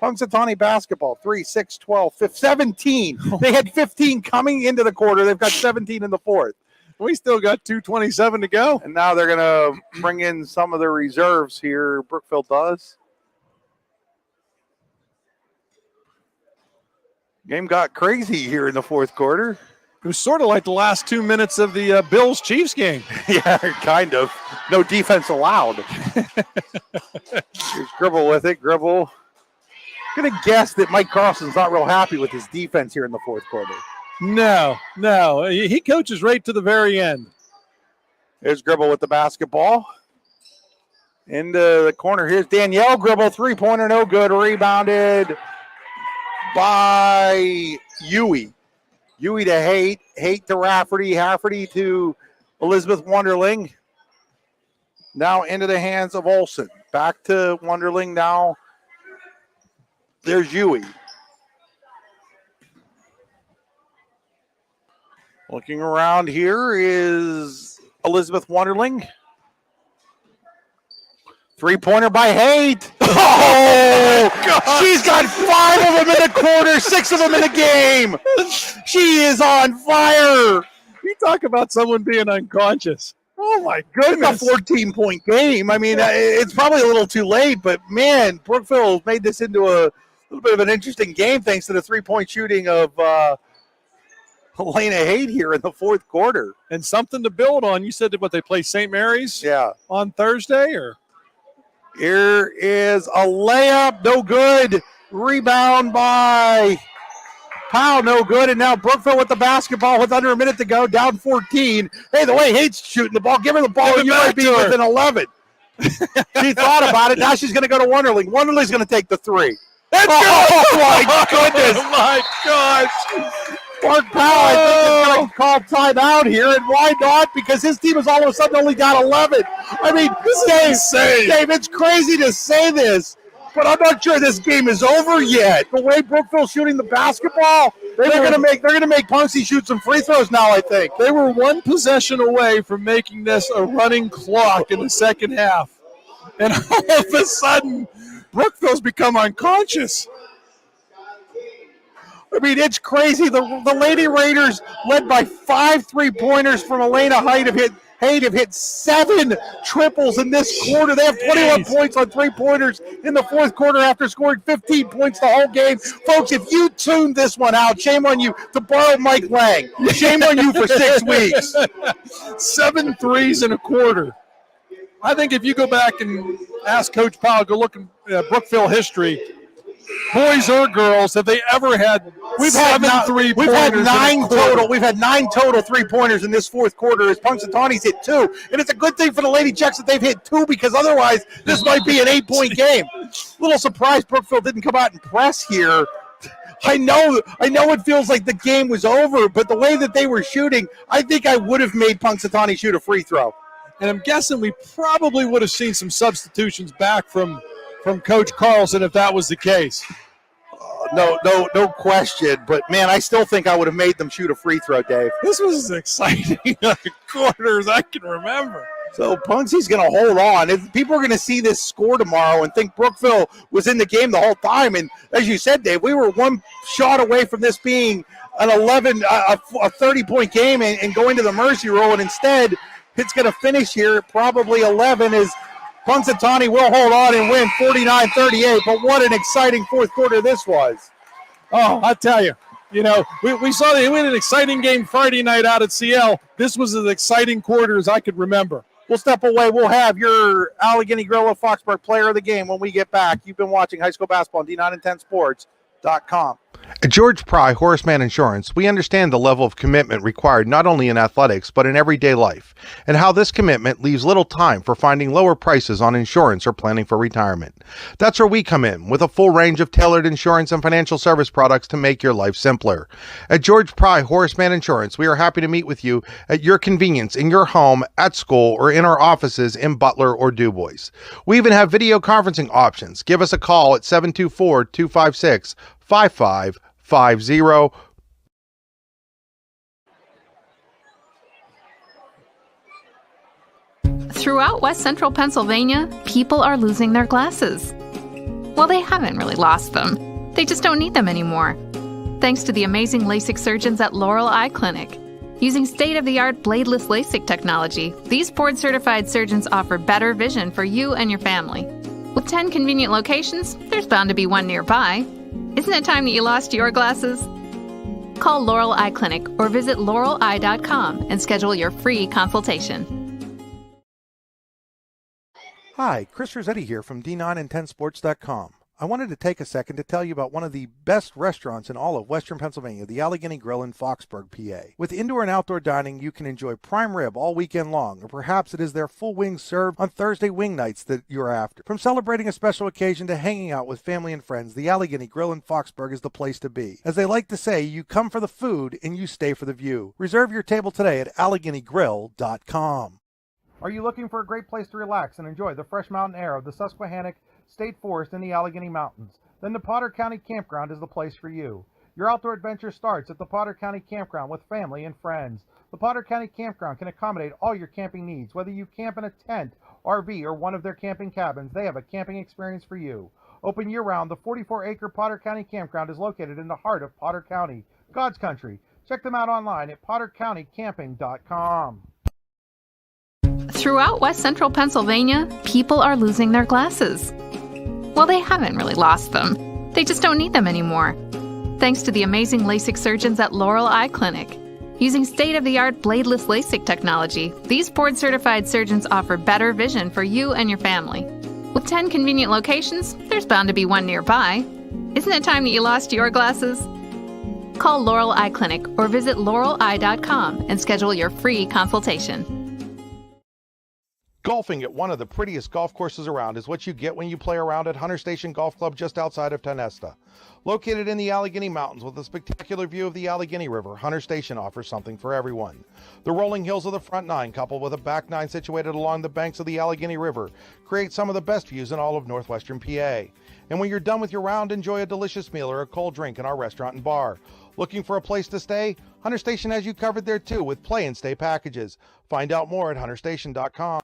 Punxsutawney basketball. 3, 6, 12, 15, 17. They had 15 coming into the quarter. They've got 17 in the fourth. We still got 2:27 to go. And now they're going to bring in some of the reserves here. Brookville does. Game got crazy here in the fourth quarter. It was sort of like the last 2 minutes of the Bills-Chiefs game. Yeah, kind of. No defense allowed. Here's Gribble with it. Gribble. I'm going to guess that Mike Carlson's not real happy with his defense here in the fourth quarter. No. He coaches right to the very end. There's Gribble with the basketball. Into the corner. Here's Danielle Gribble. 3-pointer, no good. Rebounded by Huey. Huey to Haight. Haight to Rafferty. Rafferty to Elizabeth Wonderling. Now into the hands of Olsen. Back to Wonderling now. There's Huey. Looking around here is Elizabeth Wonderling. 3-pointer by Haight. Oh, she's got 5 of them in the quarter, 6 of them in the game. She is on fire. You talk about someone being unconscious. Oh, my goodness. A 14-point game. I mean, it's probably a little too late, but, man, Brookville made this into a little bit of an interesting game thanks to the 3-point shooting of Elena Haight here in the fourth quarter. And something to build on. You said that they play St. Mary's on Thursday? Or Here is a layup, no good. Rebound by Powell, no good. And now Brookville with the basketball with under a minute to go, down 14. Hey, the way Hate's shooting the ball, give her the ball, you might be within 11. She thought about it. Now she's going to go to Wonderling. Wonderling's going to take the three. That's good. My goodness. Oh, my gosh. Mark Powell, I think, is going to call timeout here, and why not? Because his team has all of a sudden only got 11. I mean, Dave, it's crazy to say this, but I'm not sure this game is over yet. The way Brookville's shooting the basketball, they're going to make Punxsutawney shoot some free throws now, I think. They were one possession away from making this a running clock in the second half. And all of a sudden, Brookville's become unconscious. I mean, it's crazy. The Lady Raiders, led by 5 3-pointers from Elena Haidt, have hit 7 triples in this quarter. They have 21 points on 3-pointers in the fourth quarter after scoring 15 points the whole game. Folks, if you tuned this one out, shame on you. To borrow Mike Lang, shame on you for 6 weeks. 7 threes in a quarter. I think if you go back and ask Coach Powell, go look at Brookville history, boys or girls, have they ever had seven 3-pointers? We've had 9 total. We've had 9 total 3-pointers in this fourth quarter as Punxsutawney's hit 2. And it's a good thing for the Lady Czechs that they've hit 2, because otherwise this might be an 8-point game. Little surprised Brookville didn't come out and press here. I know it feels like the game was over, but the way that they were shooting, I think I would have made Punxsutawney shoot a free throw. And I'm guessing we probably would have seen some substitutions back from Coach Carlson if that was the case. No question. But, man, I still think I would have made them shoot a free throw, Dave. This was as exciting a quarter as I can remember. So Punxsy's going to hold on. People are going to see this score tomorrow and think Brookville was in the game the whole time. And as you said, Dave, we were one shot away from this being a 30-point game and going to the mercy roll. And instead, it's going to finish here at probably 11 as Punxsutawney will hold on and win 49-38. But what an exciting fourth quarter this was. Oh, I tell you, we saw they win an exciting game Friday night out at CL. This was as exciting quarter as I could remember. We'll step away. We'll have your Allegheny Grill of Foxburg player of the game when we get back. You've been watching high school basketball on D910sports.com. At George Pry Horseman Insurance, we understand the level of commitment required not only in athletics, but in everyday life, and how this commitment leaves little time for finding lower prices on insurance or planning for retirement. That's where we come in, with a full range of tailored insurance and financial service products to make your life simpler. At George Pry Horseman Insurance, we are happy to meet with you at your convenience, in your home, at school, or in our offices in Butler or DuBois. We even have video conferencing options. Give us a call at 724-256-5550. Throughout West Central Pennsylvania, people are losing their glasses. Well, they haven't really lost them. They just don't need them anymore. Thanks to the amazing LASIK surgeons at Laurel Eye Clinic. Using state-of-the-art bladeless LASIK technology, these board-certified surgeons offer better vision for you and your family. With 10 convenient locations, there's bound to be one nearby. Isn't it time that you lost your glasses? Call Laurel Eye Clinic or visit laureleye.com and schedule your free consultation. Hi, Chris Rossetti here from D910sports.com. I wanted to take a second to tell you about one of the best restaurants in all of Western Pennsylvania, the Allegheny Grill in Foxburg, PA. With indoor and outdoor dining, you can enjoy prime rib all weekend long, or perhaps it is their full wings served on Thursday wing nights that you're after. From celebrating a special occasion to hanging out with family and friends, the Allegheny Grill in Foxburg is the place to be. As they like to say, you come for the food and you stay for the view. Reserve your table today at AlleghenyGrill.com. Are you looking for a great place to relax and enjoy the fresh mountain air of the Susquehannock State Forest in the Allegheny Mountains? Then the Potter County Campground is the place for you. Your outdoor adventure starts at the Potter County Campground with family and friends. The Potter County Campground can accommodate all your camping needs. Whether you camp in a tent, RV, or one of their camping cabins, they have a camping experience for you. Open year-round, the 44-acre Potter County Campground is located in the heart of Potter County, God's country. Check them out online at pottercountycamping.com. Throughout West Central Pennsylvania, people are losing their glasses. Well, they haven't really lost them. They just don't need them anymore. Thanks to the amazing LASIK surgeons at Laurel Eye Clinic. Using state-of-the-art bladeless LASIK technology, these board-certified surgeons offer better vision for you and your family. With 10 convenient locations, there's bound to be one nearby. Isn't it time that you lost your glasses? Call Laurel Eye Clinic or visit laureleye.com and schedule your free consultation. Golfing at one of the prettiest golf courses around is what you get when you play around at Hunter Station Golf Club just outside of Tonesta. Located in the Allegheny Mountains with a spectacular view of the Allegheny River, Hunter Station offers something for everyone. The rolling hills of the front nine, coupled with a back nine situated along the banks of the Allegheny River, create some of the best views in all of northwestern PA. And when you're done with your round, enjoy a delicious meal or a cold drink in our restaurant and bar. Looking for a place to stay? Hunter Station has you covered there too with play and stay packages. Find out more at hunterstation.com.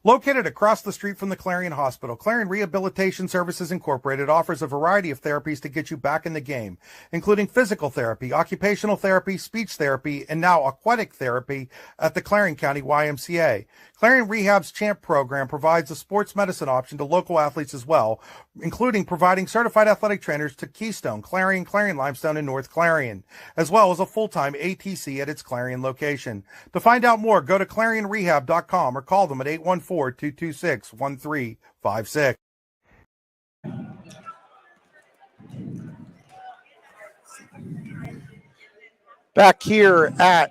Located across the street from the Clarion Hospital, Clarion Rehabilitation Services Incorporated offers a variety of therapies to get you back in the game, including physical therapy, occupational therapy, speech therapy, and now aquatic therapy at the Clarion County YMCA. Clarion Rehab's CHAMP program provides a sports medicine option to local athletes as well, including providing certified athletic trainers to Keystone, Clarion, Clarion Limestone, and North Clarion, as well as a full-time ATC at its Clarion location. To find out more, go to clarionrehab.com or call them at 814-226-1356. Back here at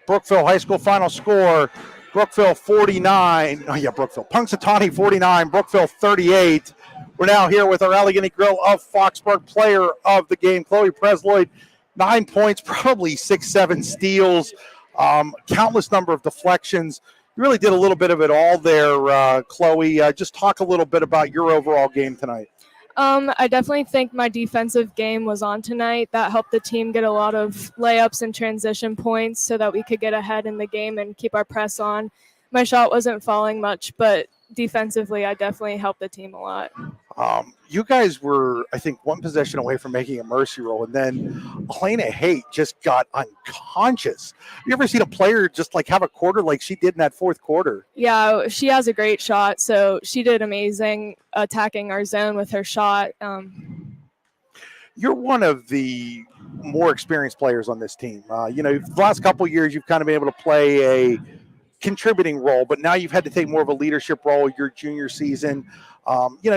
Brookville High School, final score, Brookville 49, Punxsutawney 49, Brookville 38. We're now here with our Allegheny Grill of Foxburg player of the game, Chloe Presloyd. 9 points, probably 6-7 steals, countless number of deflections. You really did a little bit of it all there, Chloe. Just talk a little bit about your overall game tonight. I definitely think my defensive game was on tonight. That helped the team get a lot of layups and transition points so that we could get ahead in the game and keep our press on. My shot wasn't falling much, but defensively, I definitely helped the team a lot. You guys were, I think, one possession away from making a mercy roll, and then Elena Haight just got unconscious. You ever seen a player just like have a quarter like she did in that fourth quarter? Yeah, she has a great shot, so she did amazing attacking our zone with her shot. You're one of the more experienced players on this team. The last couple of years, you've kind of been able to play a contributing role, but now you've had to take more of a leadership role your junior season.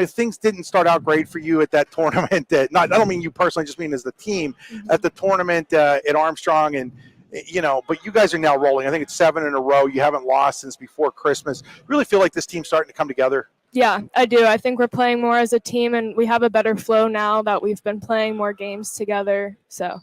Things didn't start out great for you at that tournament. I don't mean you personally, just mean as the team at the tournament at Armstrong. And, but you guys are now rolling. I think it's 7 in a row. You haven't lost since before Christmas. Really feel like this team's starting to come together. Yeah, I do. I think we're playing more as a team, and we have a better flow now that we've been playing more games together. So,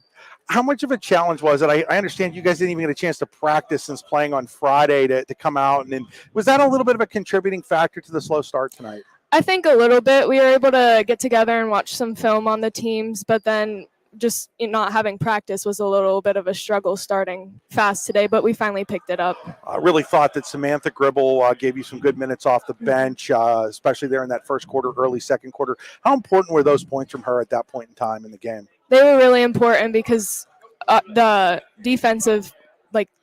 how much of a challenge was it? I understand you guys didn't even get a chance to practice since playing on Friday to come out. And was that a little bit of a contributing factor to the slow start tonight? I think a little bit. We were able to get together and watch some film on the teams, but then just not having practice was a little bit of a struggle starting fast today, but we finally picked it up. I really thought that Samantha Gribble gave you some good minutes off the bench, especially there in that first quarter, early second quarter. How important were those points from her at that point in time in the game? They were really important because the defensive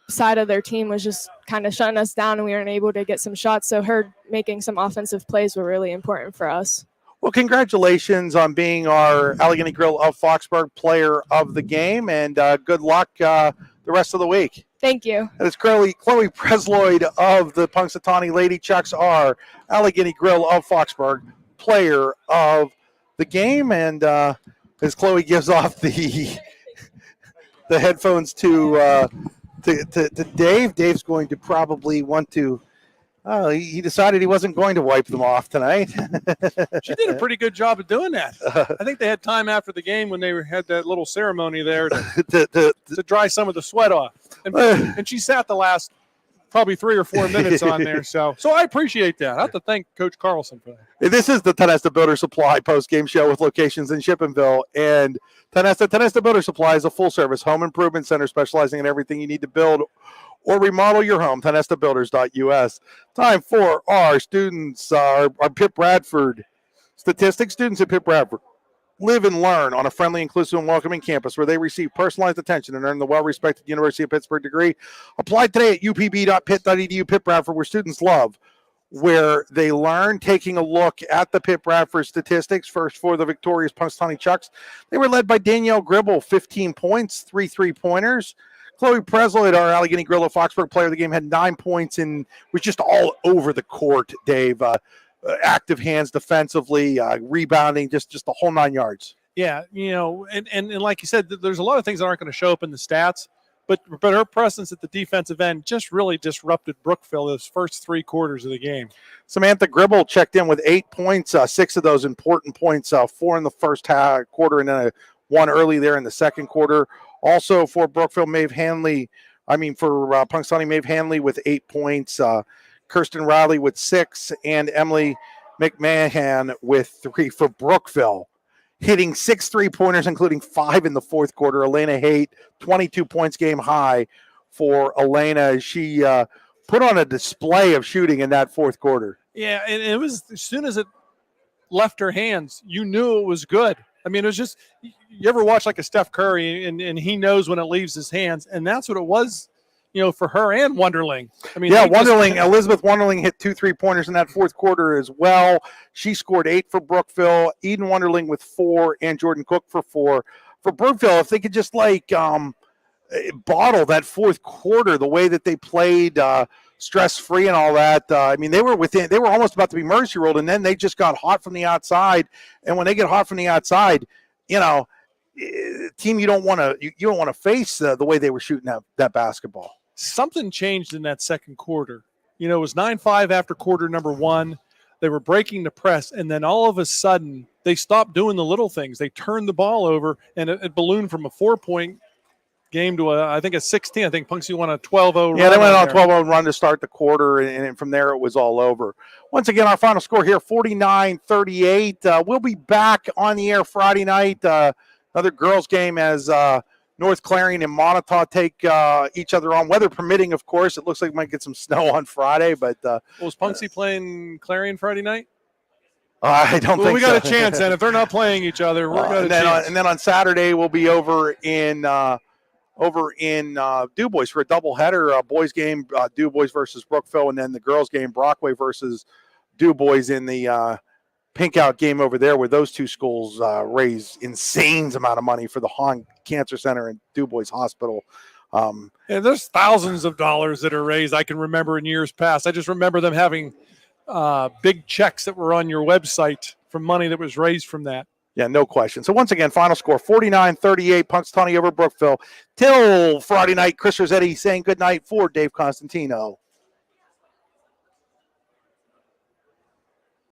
side of their team was just kind of shutting us down, and we weren't able to get some shots. So her making some offensive plays were really important for us. Well, congratulations on being our Allegheny Grill of Foxburg player of the game, and good luck the rest of the week. Thank you. And it's Chloe Presloyd of the Punxsutawney Lady Chucks, our Allegheny Grill of Foxburg player of the game. And as Chloe gives off the headphones to Dave, Dave's going to probably want to. He decided he wasn't going to wipe them off tonight. She did a pretty good job of doing that. I think they had time after the game when they had that little ceremony there to dry some of the sweat off. And she sat the last probably 3 or 4 minutes on there. So I appreciate that. I have to thank Coach Carlson for that. This is the Tonesta Builder Supply post-game show with locations in Shippenville. And Tonesta Builder Supply is a full-service home improvement center specializing in everything you need to build or remodel your home. TonestaBuilders.us. Time for our students, our Pitt Bradford statistics. Students at Pitt Bradford live and learn on a friendly, inclusive, and welcoming campus where they receive personalized attention and earn the well-respected University of Pittsburgh degree. Apply today at upb.pitt.edu. Pitt Bradford, where students love where they learn. Taking a look at the Pitt Bradford statistics, first for the victorious Punxsutawney Chucks. They were led by Danielle Gribble, 15 points, 3 3-pointers. Chloe Presloyd, our Allegheny Grill of Foxburg player of the game, had 9 points and was just all over the court, Dave. active hands defensively, rebounding, just the whole 9 yards. Yeah, and like you said, there's a lot of things that aren't going to show up in the stats, but her presence at the defensive end just really disrupted Brookville those first 3 quarters of the game. Samantha Gribble checked in with 8 points, 6 of those important points, 4 in the first quarter and then 1 early there in the second quarter. Also for Brookville, for Punxsutawney, Maeve Hanley with 8 points, Kirsten Riley with 6, and Emily McMahon with 3 for Brookville. Hitting 6 3-pointers, including 5 in the fourth quarter. Elena Haight, 22 points, game high for Elena. She put on a display of shooting in that fourth quarter. Yeah, and it was as soon as it left her hands, you knew it was good. I mean, it was just, you ever watch like a Steph Curry and he knows when it leaves his hands, and that's what it was, for her and Wonderling. I mean, yeah, Elizabeth Wonderling hit 2 3-pointers in that fourth quarter as well. She scored 8 for Brookville, Eden Wonderling with 4, and Jordan Cook for 4. For Brookville, if they could just bottle that fourth quarter, the way that they played stress-free and all that. They were almost about to be mercy ruled, and then they just got hot from the outside. And when they get hot from the outside, team you don't want to face the way they were shooting that basketball. Something changed in that second quarter. It was 9-5 after quarter number 1. They were breaking the press, and then all of a sudden they stopped doing the little things. They turned the ball over, and it ballooned from a 4-point game to I think a 16. I think Punxsutawney won a 12-0 run. Yeah, they went on a 12-0 run to start the quarter, and from there it was all over. Once again, our final score here, 49-38. We'll be back on the air Friday night. Another girls game as North Clarion and Montauk take each other on. Weather permitting, of course. It looks like we might get some snow on Friday. But was Punxsutawney playing Clarion Friday night? I don't think so. We got a chance, then. If they're not playing each other, we're going to chance. And then on Saturday, we'll be over in DuBois for a doubleheader. Boys game, DuBois versus Brookville, and then the girls game, Brockway versus DuBois in the pink out game over there, where those two schools raise insane amount of money for the Hahn Cancer Center and DuBois Hospital. And there's thousands of dollars that are raised. I can remember in years past. I just remember them having big checks that were on your website from money that was raised from that. Yeah, no question. So once again, final score, 49-38, Punxsutawney over Brookville. Till Friday night, Chris Rossetti saying good night for Dave Constantino.